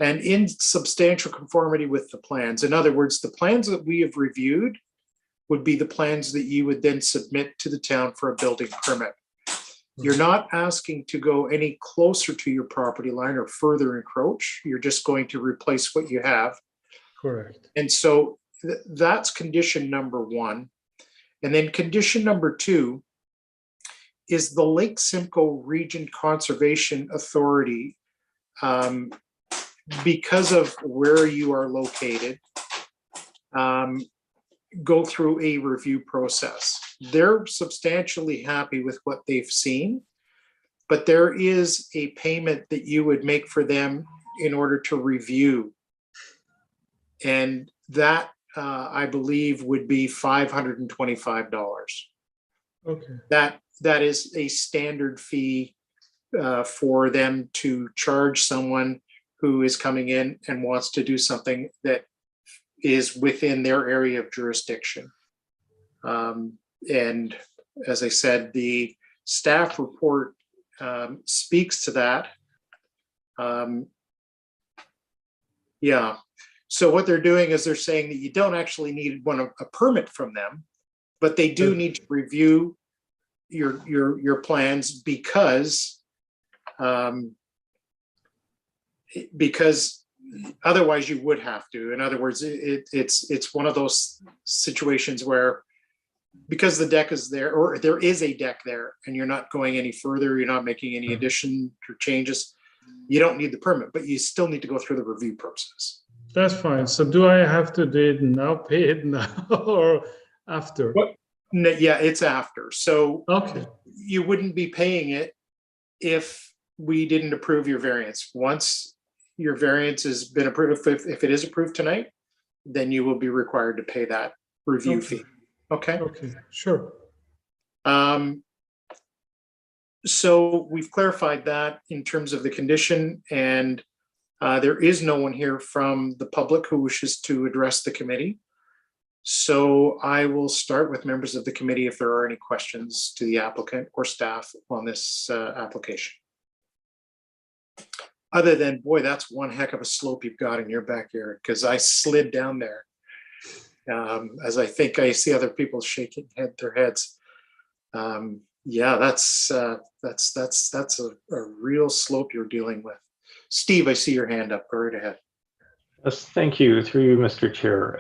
and in substantial conformity with the plans. In other words, the plans that we have reviewed would be the plans that you would then submit to the town for a building permit. You're not asking to go any closer to your property line or further encroach. You're just going to replace what you have. Correct. And so that's condition number one. And then condition number two is the Lake Simcoe Region Conservation Authority, because of where you are located, go through a review process. They're substantially happy with what they've seen, but there is a payment that you would make for them in order to review. And that, I believe, would be $525. Okay. That is a standard fee for them to charge someone who is coming in and wants to do something that is within their area of jurisdiction. And as I said, the staff report speaks to that. Yeah. So what they're doing is they're saying that you don't actually need a permit from them, but they do need to review your plans because otherwise you would have to. In other words, it's one of those situations where because the deck is there, or there is a deck there, and you're not going any further, you're not making any addition or changes, you don't need the permit, but you still need to go through the review process. That's fine. So do I have to do it now, pay it now, or after? Yeah, it's after. So okay, you wouldn't be paying it if we didn't approve your variance. Once your variance has been approved, if it is approved tonight, then you will be required to pay that review fee. Okay. Okay, sure. So we've clarified that in terms of the condition, and there is no one here from the public who wishes to address the committee. So I will start with members of the committee if there are any questions to the applicant or staff on this application. Other than, boy, that's one heck of a slope you've got in your backyard, because I slid down there. As I think I see other people shaking their heads. Yeah, that's a real slope you're dealing with. Steve, I see your hand up. Go right ahead. Yes, thank you. Through you, Mr. Chair.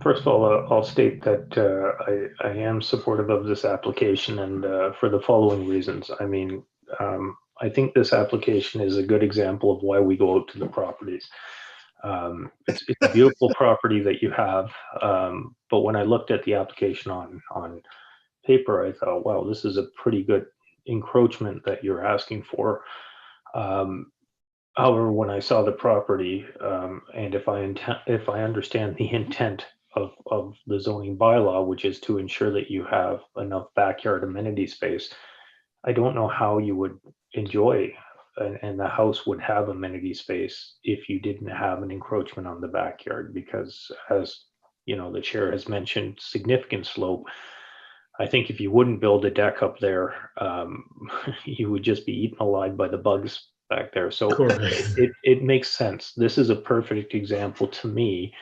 First of all, I'll state that I am supportive of this application, and for the following reasons. I mean, I think this application is a good example of why we go out to the properties. It's a beautiful property that you have, but when I looked at the application on paper, I thought, wow, this is a pretty good encroachment that you're asking for. However, when I saw the property, and if I understand the intent of the zoning bylaw, which is to ensure that you have enough backyard amenity space, I don't know how you would enjoy and the house would have amenity space if you didn't have an encroachment on the backyard, because as you know, the chair has mentioned significant slope. I think if you wouldn't build a deck up there, you would just be eaten alive by the bugs back there. So Correct. it makes sense. This is a perfect example to me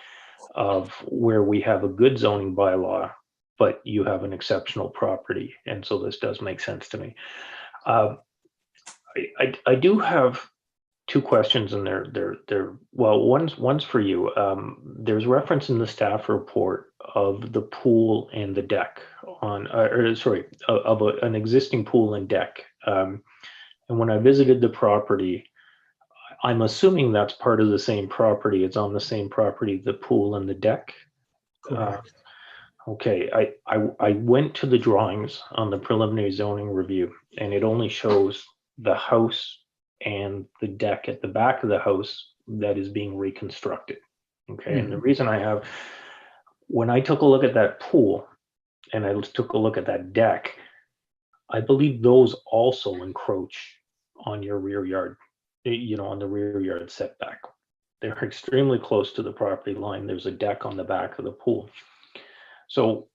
of where we have a good zoning bylaw, but you have an exceptional property. And so this does make sense to me. I do have two questions, and they're well, one's for you. There's reference in the staff report of the pool and the deck on, an existing pool and deck. And when I visited the property, I'm assuming that's part of the same property. It's on the same property, the pool and the deck. Correct. Okay, I went to the drawings on the preliminary zoning review, and it only shows the house and the deck at the back of the house that is being reconstructed. Okay, and the reason when I took a look at that pool and I took a look at that deck, I believe those also encroach on your rear yard, on the rear yard setback. They're extremely close to the property line. There's a deck on the back of the pool. So,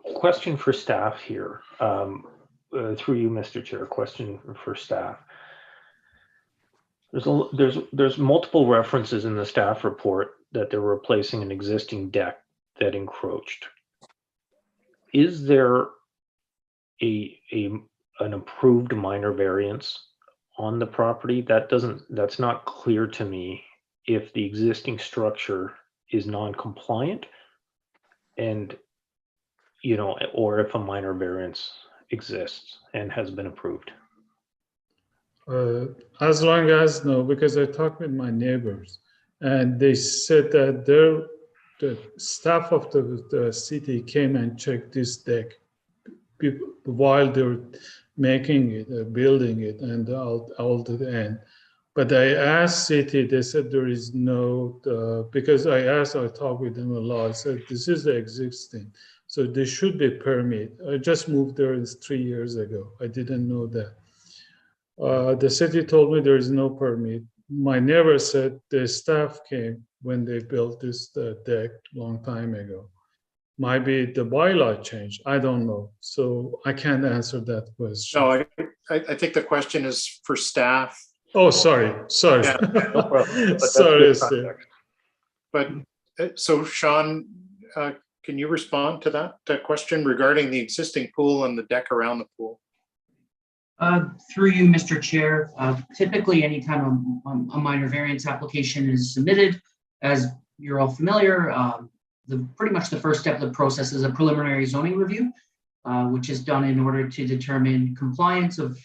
question for staff here, through you, Mr. Chair, question for staff. There's multiple references in the staff report that they're replacing an existing deck that encroached. Is there an approved minor variance on the property? That's not clear to me if the existing structure is non-compliant, and or if a minor variance exists and has been approved. As long as, no, because I talked with my neighbors and they said that the staff of the city came and checked this deck while they were making it, building it, and all to the end. But I asked city, they said there is no, because I talked with them a lot, I said, this is the existing, so there should be permit. I just moved there 3 years ago. I didn't know that. The city told me there is no permit. My neighbor said the staff came when they built this deck long time ago. Might be the bylaw changed, I don't know. So I can't answer that question. No, I think the question is for staff. Oh, sorry. Yeah, no problem. But Sorry. But so Sean, can you respond to that question regarding the existing pool and the deck around the pool? Through you, Mr. Chair, typically anytime a minor variance application is submitted, as you're all familiar, pretty much the first step of the process is a preliminary zoning review, which is done in order to determine compliance of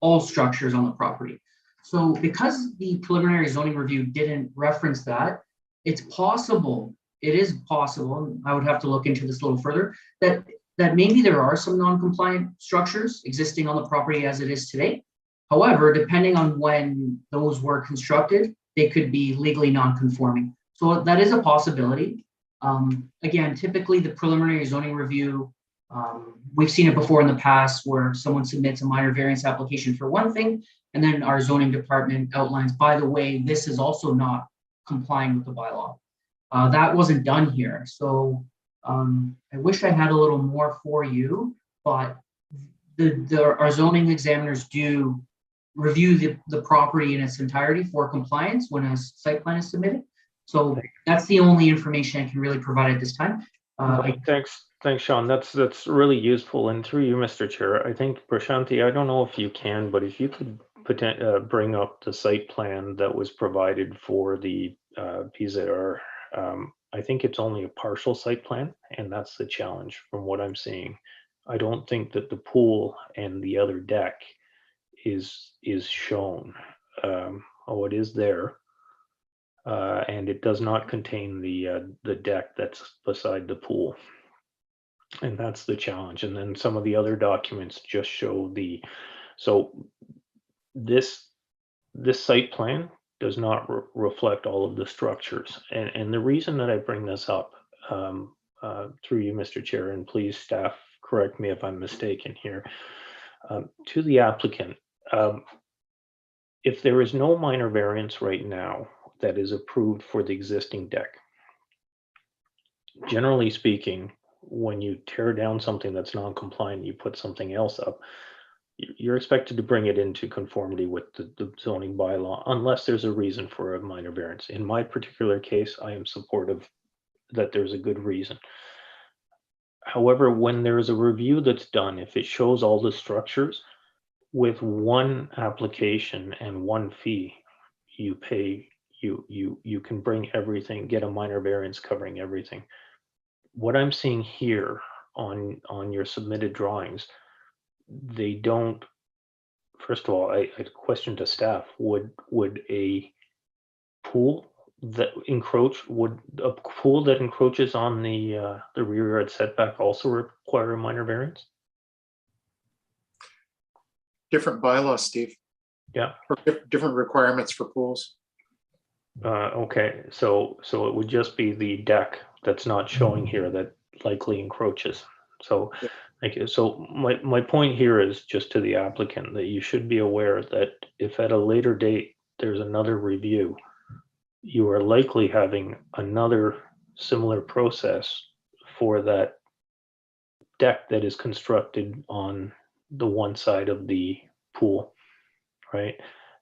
all structures on the property. So because the preliminary zoning review didn't reference that, it is possible, I would have to look into this a little further, that maybe there are some non-compliant structures existing on the property as it is today. However, depending on when those were constructed, they could be legally non-conforming. So that is a possibility. Again, typically the preliminary zoning review, we've seen it before in the past where someone submits a minor variance application for one thing, and then our zoning department outlines, by the way, this is also not complying with the bylaw. That wasn't done here. So I wish I had a little more for you, but our zoning examiners do review the property in its entirety for compliance when a site plan is submitted. So that's the only information I can really provide at this time. Thanks, Sean. That's really useful. And through you, Mr. Chair, I think Prashanti, I don't know if you can, but if you could bring up the site plan that was provided for the PZR. I think it's only a partial site plan, and that's the challenge from what I'm seeing. I don't think that the pool and the other deck is shown. Oh, it is there. And it does not contain the deck that's beside the pool. And that's the challenge. And then some of the other documents just show so this site plan does not reflect all of the structures. And the reason that I bring this up through you, Mr. Chair, and please staff, correct me if I'm mistaken here, to the applicant, if there is no minor variance right now that is approved for the existing deck, generally speaking, when you tear down something that's non-compliant, you put something else up, you're expected to bring it into conformity with the zoning bylaw, unless there's a reason for a minor variance. In my particular case, I am supportive that there's a good reason. However, when there's a review that's done, if it shows all the structures with one application and one fee, you pay, you can bring everything, get a minor variance covering everything. What I'm seeing here on your submitted drawings, they don't. First of all, I question to staff: would a pool that encroaches on the rear yard setback also require a minor variance? Different bylaws, Steve. Yeah. Or different requirements for pools. Okay, so it would just be the deck that's not showing here that likely encroaches. So, thank you. So my point here is just to the applicant that you should be aware that if at a later date there's another review, you are likely having another similar process for that deck that is constructed on the one side of the pool, right?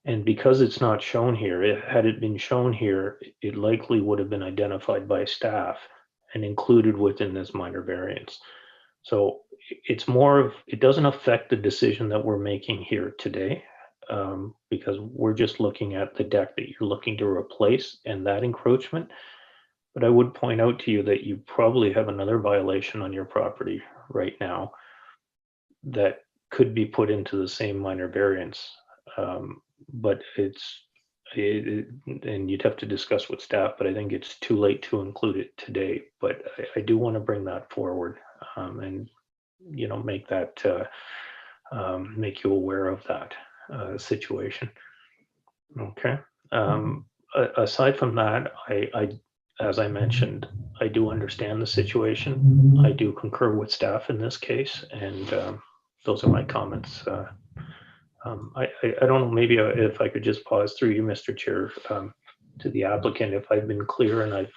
And because it's not shown here, had it been shown here, it likely would have been identified by staff and included within this minor variance. So it's more of, it doesn't affect the decision that we're making here today, because we're just looking at the deck that you're looking to replace and that encroachment. But I would point out to you that you probably have another violation on your property right now that could be put into the same minor variance. But and you'd have to discuss with staff, but I think it's too late to include it today. But I do want to bring that forward and, you know, make that, make you aware of that situation. Okay. Aside from that, as I mentioned, I do understand the situation. I do concur with staff in this case, and those are my comments. I don't know, maybe if I could just pause through you, Mr. Chair, to the applicant, if I've been clear and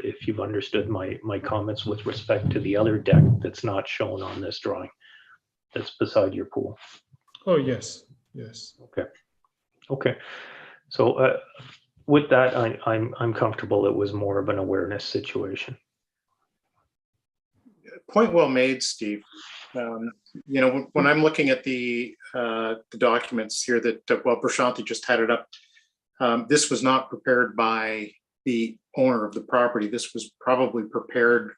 if you've understood my comments with respect to the other deck that's not shown on this drawing, that's beside your pool. Oh, yes, yes. Okay. So with that, I'm comfortable it was more of an awareness situation. Point well made, Steve. You know, when I'm looking at the documents here that, well, Prashanti just had it up. This was not prepared by the owner of the property. This was probably prepared.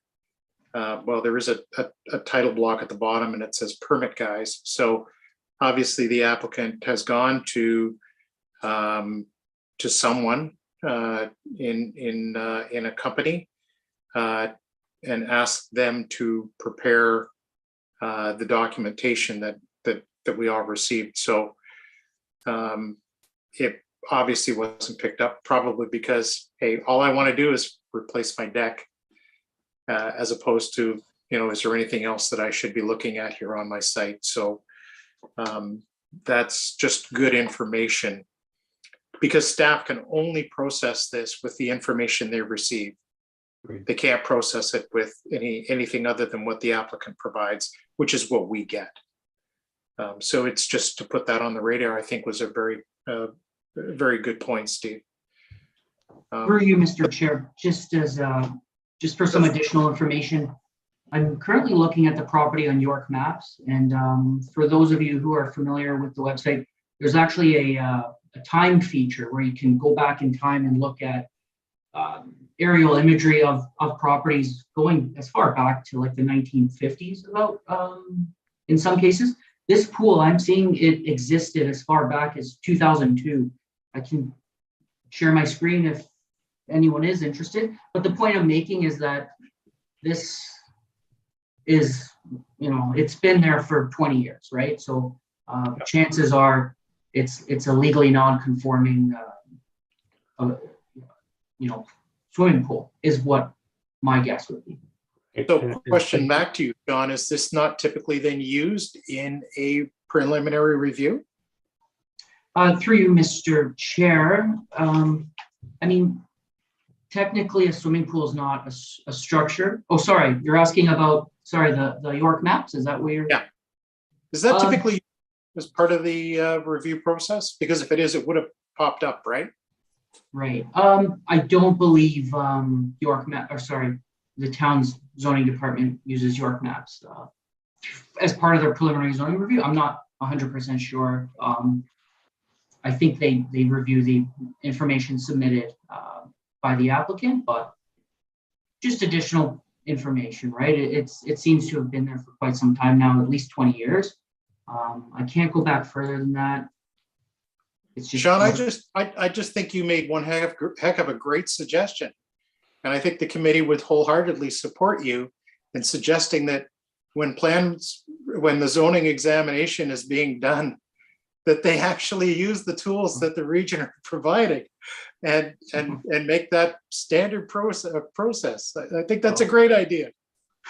Well, there is a title block at the bottom and it says permit guys. So obviously the applicant has gone to someone in a company and asked them to prepare the documentation that we all received. So it obviously wasn't picked up, probably because, hey, all I want to do is replace my deck, as opposed to, you know, is there anything else that I should be looking at here on my site? So that's just good information, because staff can only process this with the information they receive. They can't process it with anything other than what the applicant provides, which is what we get. So it's just to put that on the radar, I think was a very good point, Steve. For you, Mr. Chair, just for some additional information, I'm currently looking at the property on York Maps, and for those of you who are familiar with the website, there's actually a time feature where you can go back in time and look at aerial imagery of properties going as far back to like the 1950s about in some cases. This pool, I'm seeing it existed as far back as 2002. I can share my screen if anyone is interested, but the point I'm making is that this is, it's been there for 20 years, right? So chances are it's a legally non-conforming swimming pool is what my guess would be. So question back to you, John, is this not typically then used in a preliminary review? Through you, Mr. Chair. I mean, technically a swimming pool is not a structure. Oh, sorry, you're asking about, the York maps? Is that where you're? Yeah. Is that typically as part of the review process? Because if it is, it would have popped up, right? Right. I don't believe the town's zoning department uses York maps as part of their preliminary zoning review. I'm not 100% sure. I think they review the information submitted by the applicant, but just additional information, right? It seems to have been there for quite some time now, at least 20 years. I can't go back further than that. It's just Sean, I just think you made one heck of a great suggestion. And I think the committee would wholeheartedly support you in suggesting that when the zoning examination is being done, that they actually use the tools that the region are providing and make that standard process. I think that's a great idea.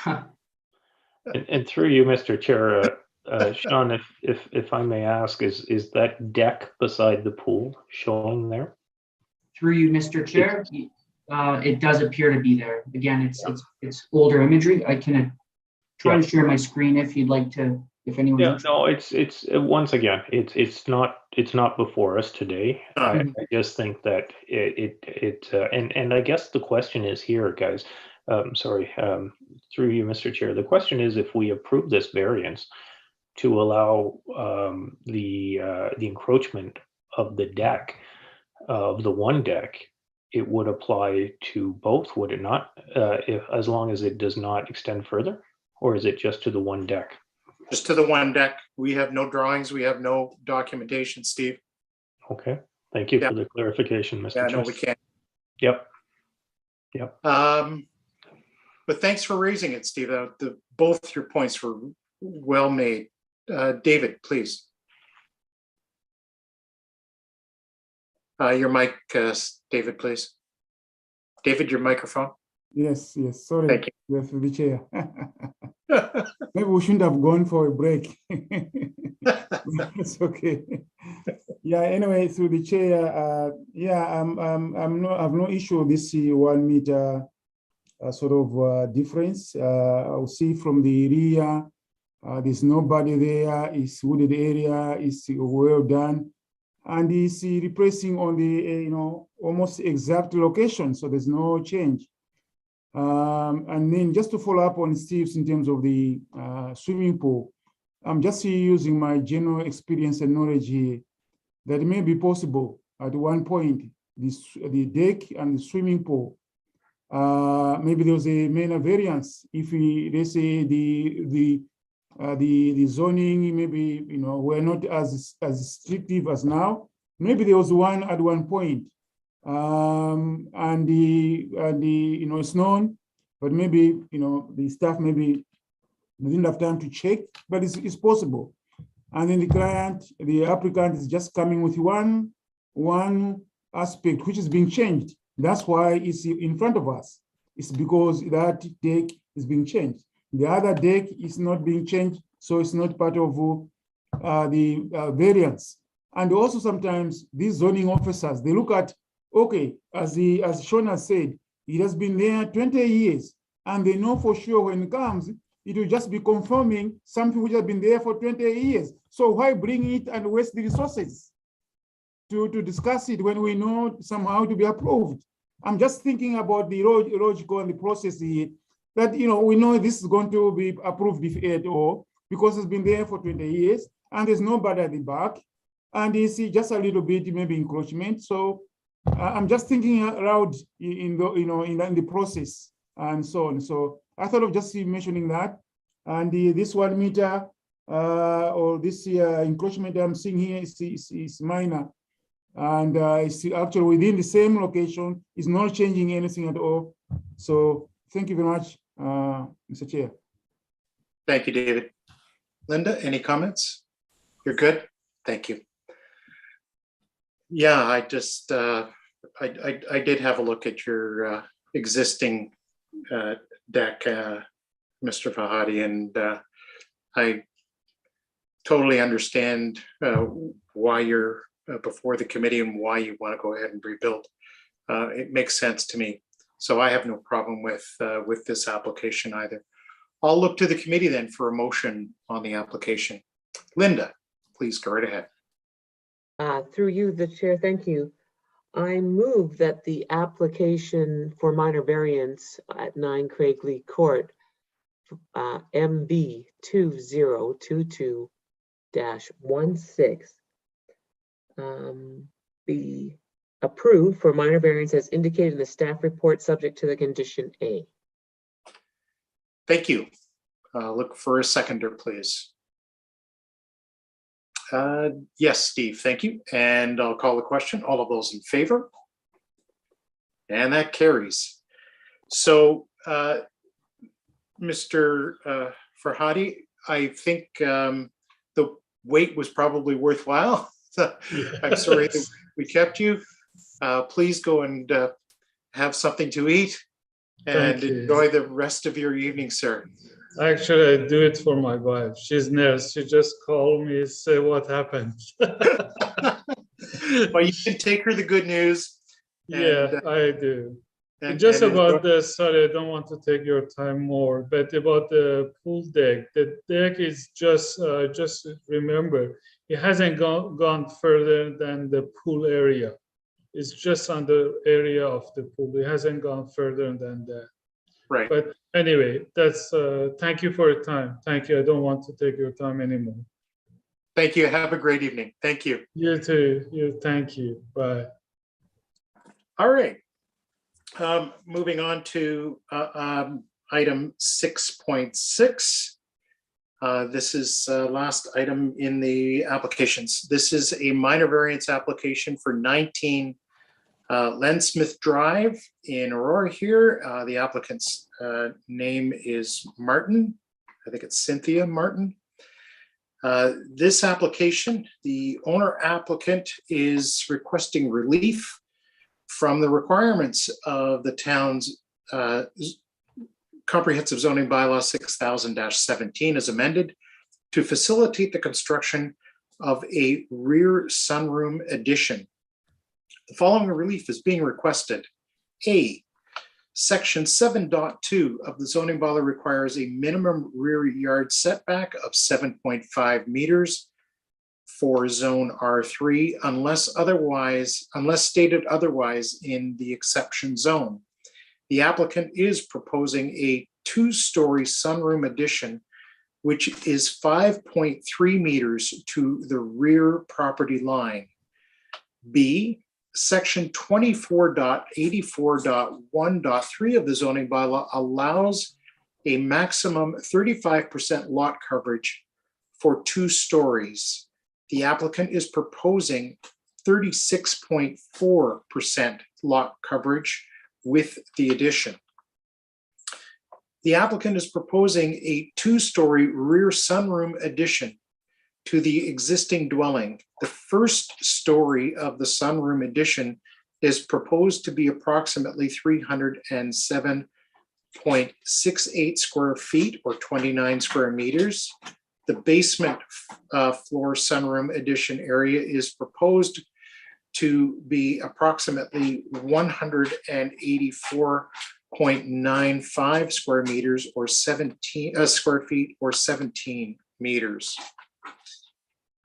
And through you, Mr. Chair, Sean, if I may ask, is that deck beside the pool showing there? Through you, Mr. Chair, it does appear to be there. Again, it's older imagery. I can try to share my screen if you'd like to. If anyone. Yeah, no, it's once again, it's not before us today. I just think that and I guess the question is here, guys. Through you, Mr. Chair. The question is, if we approve this variance to allow the encroachment of the deck, of the one deck, it would apply to both, would it not? As long as it does not extend further, or is it just to the one deck? Just to the one deck. We have no drawings. We have no documentation, Steve. Okay, thank you for the clarification, Mr. Chair. Yeah, no, we can't. Yep. But thanks for raising it, Steve. Both your points were well made. David, please. Your mic, David, please. David, your microphone. Yes, sorry. Thank you. Yes, the chair. Maybe we shouldn't have gone for a break. It's okay. Yeah, anyway, through the chair, I've no issue with this 1 meter difference. I'll see from the rear, there's nobody there, it's wooded area, it's well done. And it's replacing on the, almost exact location. So there's no change. And then just to follow up on Steve's in terms of the swimming pool, I'm just using my general experience and knowledge here that it may be possible at one point, the deck and the swimming pool, maybe there was a minor variance. If let's say the zoning, maybe, we're not as restrictive as now. Maybe there was one at one point. And it's known, but maybe the staff maybe didn't have time to check, but it's possible. And then the applicant is just coming with one aspect which is being changed. That's why it's in front of us. It's because that deck is being changed. The other deck is not being changed, so it's not part of the variance. And also sometimes these zoning officers, they look at, okay, as Sean has said, it has been there 20 years, and they know for sure when it comes, it will just be confirming something which has been there for 20 years. So why bring it and waste the resources to discuss it when we know somehow to be approved? I'm just thinking about the logical and the process here, that we know this is going to be approved if at all, because it's been there for 20 years, and there's nobody at the back. and you see just a little bit maybe encroachment. So I'm just thinking around in the in the process and so on. So I thought of just mentioning that, and this 1 meter or this encroachment I'm seeing here is minor, and it's actually within the same location. It's not changing anything at all. So thank you very much, Mr. Chair. Thank you, David. Linda, any comments? You're good? Thank you. Yeah, I just, I did have a look at your existing deck, Mr. Fahadi, and I totally understand why you're before the committee and why you want to go ahead and rebuild. It makes sense to me. So I have no problem with this application either. I'll look to the committee then for a motion on the application. Linda, please go right ahead. Through you, the chair, thank you. I move that the application for minor variance at 9 Craigley Court, MB 2022-16, be approved for minor variance as indicated in the staff report, subject to the condition A. Thank you. Look for a seconder, please. Yes, Steve, thank you. And I'll call the question. All of those in favor? And that carries. So, Mr. Farhadi, I think the wait was probably worthwhile. I'm sorry that we kept you. Please go and have something to eat and enjoy the rest of your evening, sir. Actually, I do it for my wife. She's nurse. She just called me, say what happened. Well, you can take her the good news. Yeah, I do. Just about the, sorry, I don't want to take your time more, but about the pool deck. The deck is just remember, it hasn't gone further than the pool area. It's just on the area of the pool. It hasn't gone further than that. Right. But anyway, that's thank you for your time. Thank you. I don't want to take your time anymore. Thank you. Have a great evening. Thank you. You too. Thank you. Bye. All right. Moving on to item 6.6. This is last item in the applications. This is a minor variance application for 19 Lensmith Drive in Aurora here. The applicant's name is Martin. I think it's Cynthia Martin. This application, the owner applicant is requesting relief from the requirements of the town's comprehensive zoning bylaw 6000-17 as amended to facilitate the construction of a rear sunroom addition. The following relief is being requested. A, section 7.2 of the zoning bylaw requires a minimum rear yard setback of 7.5 meters for zone R3 unless stated otherwise in the exception zone. The applicant is proposing a 2-story sunroom addition, which is 5.3 meters to the rear property line. B, section 24.84.1.3 of the zoning bylaw allows a maximum 35% lot coverage for 2 stories. The applicant is proposing 36.4% lot coverage with the addition. The applicant is proposing a 2-story rear sunroom addition to the existing dwelling. The first story of the sunroom addition is proposed to be approximately 307.68 square feet or 29 square meters. The basement floor sunroom addition area is proposed to be approximately 184.95 square meters or 17 square feet or 17 meters.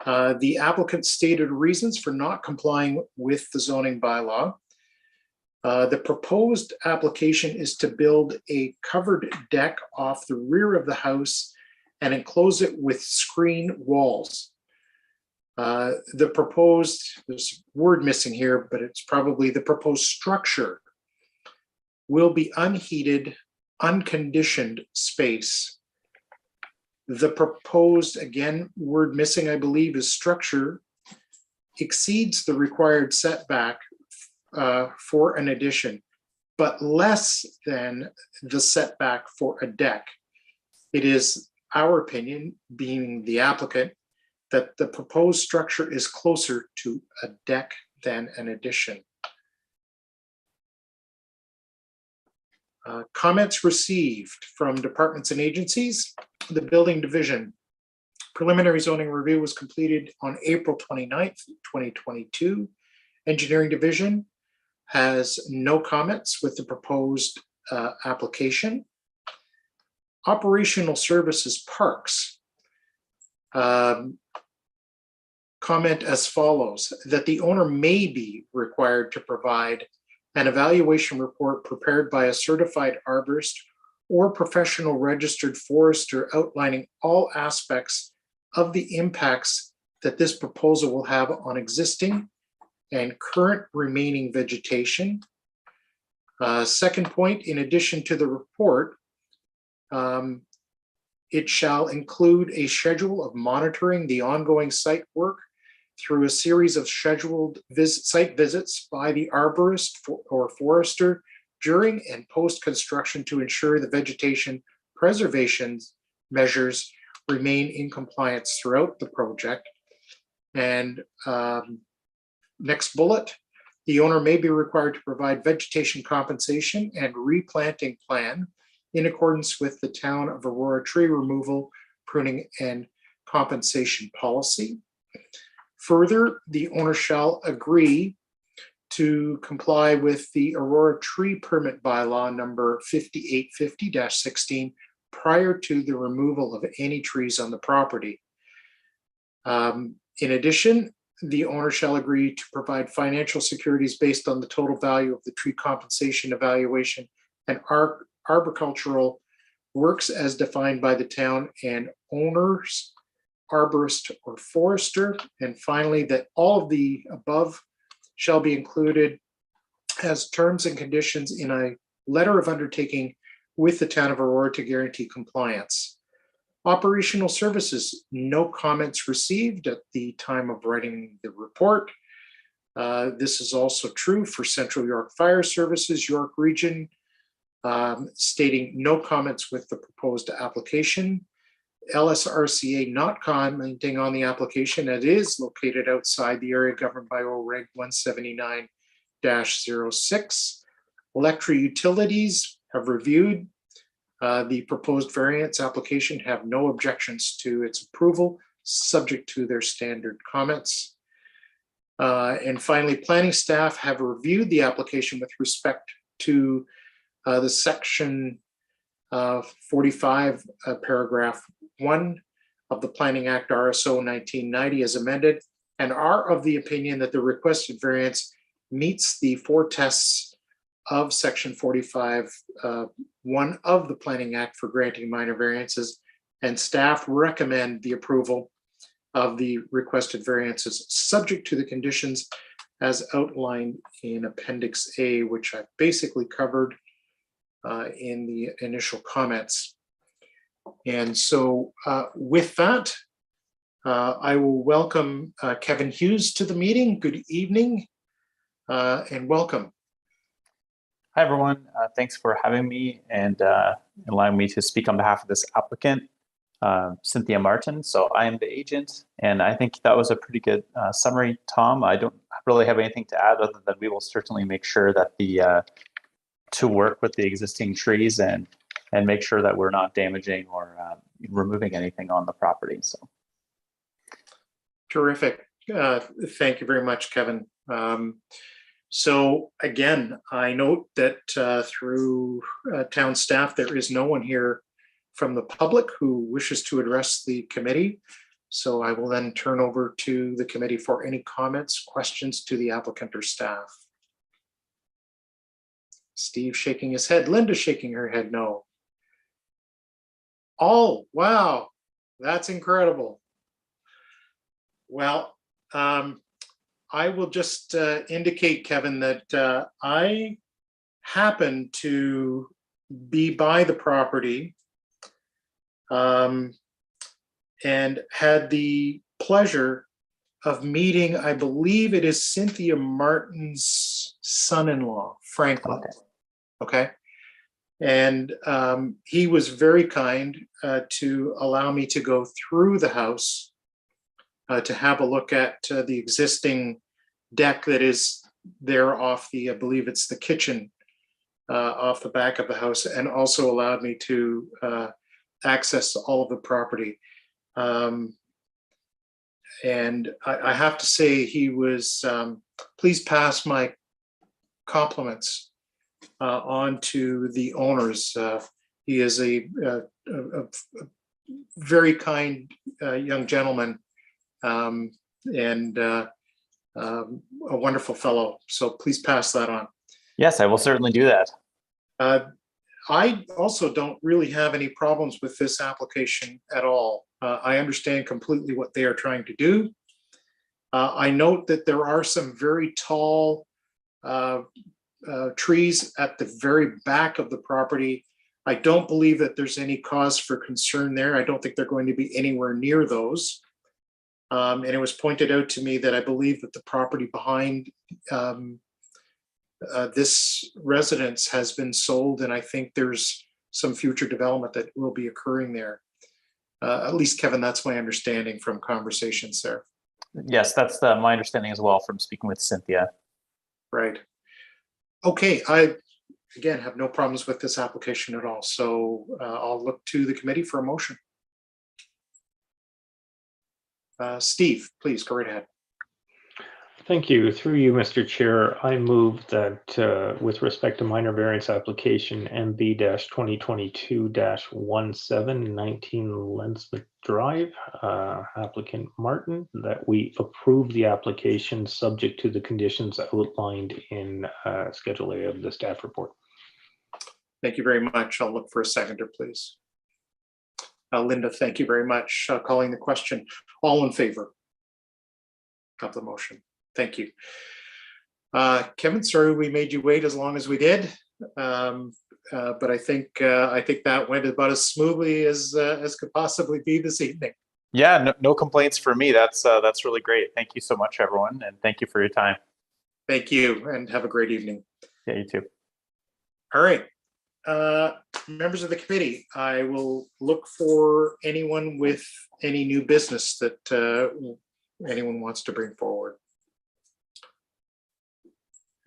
The applicant stated reasons for not complying with the zoning bylaw. The proposed application is to build a covered deck off the rear of the house and enclose it with screen walls. The proposed, there's a word missing here, but it's probably the proposed structure will be unheated, unconditioned space. The proposed, again, word missing, I believe, is structure exceeds the required setback for an addition, but less than the setback for a deck. It is our opinion, being the applicant, that the proposed structure is closer to a deck than an addition. Comments received from departments and agencies. The building division. Preliminary zoning review was completed on April 29th, 2022. Engineering division has no comments with the proposed application. Operational services parks. Comment as follows, that the owner may be required to provide an evaluation report prepared by a certified arborist or professional registered forester outlining all aspects of the impacts that this proposal will have on existing and current remaining vegetation. Second point, in addition to the report, it shall include a schedule of monitoring the ongoing site work through a series of scheduled site visits by the arborist or forester during and post-construction to ensure the vegetation preservation measures remain in compliance throughout the project. And next bullet, the owner may be required to provide vegetation compensation and replanting plan in accordance with the Town of Aurora tree removal, pruning, and compensation policy. Further, the owner shall agree to comply with the Aurora tree permit bylaw number 5850-16 prior to the removal of any trees on the property. In addition, the owner shall agree to provide financial securities based on the total value of the tree compensation evaluation and arboricultural works as defined by the town and owners, arborist or forester. And finally, that all of the above shall be included as terms and conditions in a letter of undertaking with the Town of Aurora to guarantee compliance. Operational services, no comments received at the time of writing the report. This is also true for Central York Fire Services, York Region, stating no comments with the proposed application. LSRCA not commenting on the application. It is located outside the area governed by OREG 179-06. Electric Utilities have reviewed the proposed variance application, have no objections to its approval, subject to their standard comments. And finally, planning staff have reviewed the application with respect to the section 45, paragraph 1 of the Planning Act RSO 1990 as amended, and are of the opinion that the requested variance meets the 4 tests of section 45, 1 of the Planning Act for granting minor variances, and staff recommend the approval of the requested variances subject to the conditions as outlined in Appendix A, which I basically covered in the initial comments. And so with that, I will welcome Kevin Hughes to the meeting. Good evening and welcome. Hi, everyone. Thanks for having me and allowing me to speak on behalf of this applicant, Cynthia Martin. So I am the agent, and I think that was a pretty good summary, Tom. I don't really have anything to add other than we will certainly make sure that to work with the existing trees and make sure that we're not damaging or removing anything on the property. So, terrific. Thank you very much, Kevin. So again, I note that through town staff, there is no one here from the public who wishes to address the committee. So I will then turn over to the committee for any comments, questions to the applicant or staff. Steve shaking his head, Linda shaking her head, no. Oh, wow, that's incredible. Well, I will just indicate, Kevin, that I happen to be by the property and had the pleasure of meeting, I believe it is Cynthia Martin's son-in-law, Franklin. Okay. And he was very kind to allow me to go through the house to have a look at the existing deck that is there off the, I believe it's the kitchen off the back of the house, and also allowed me to access all of the property. And I have to say he was, please pass my compliments on to the owners. He is a very kind young gentleman and a wonderful fellow. So please pass that on. Yes, I will certainly do that. I also don't really have any problems with this application at all. I understand completely what they are trying to do. I note that there are some very tall trees at the very back of the property. I don't believe that there's any cause for concern there. I don't think they're going to be anywhere near those. And it was pointed out to me that I believe that the property behind this residence has been sold, and I think there's some future development that will be occurring there. At least, Kevin, that's my understanding from conversations there. Yes, that's my understanding as well from speaking with Cynthia. Right. Okay, I, again, have no problems with this application at all. So I'll look to the committee for a motion. Steve, please go right ahead. Thank you. Through you, Mr. Chair, I move that with respect to minor variance application MB-2022-17, 19 Lensmith Drive, applicant Martin, that we approve the application subject to the conditions outlined in Schedule A of the staff report. Thank you very much. I'll look for a seconder, please. Linda, thank you very much. Calling the question. All in favor of the motion? Thank you. Kevin, sorry we made you wait as long as we did, but I think that went about as smoothly as could possibly be this evening. Yeah, no complaints for me. That's really great. Thank you so much, everyone, and thank you for your time. Thank you, and have a great evening. Yeah, you too. All right, members of the committee, I will look for anyone with any new business that anyone wants to bring forward.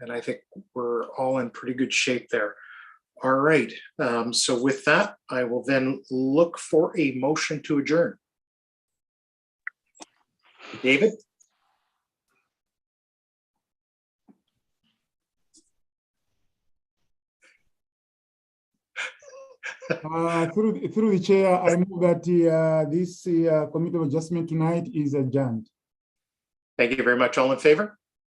And I think we're all in pretty good shape there. All right, so with that, I will then look for a motion to adjourn. David? Through the chair, I move that this committee of adjustment tonight is adjourned. Thank you very much. All in favor?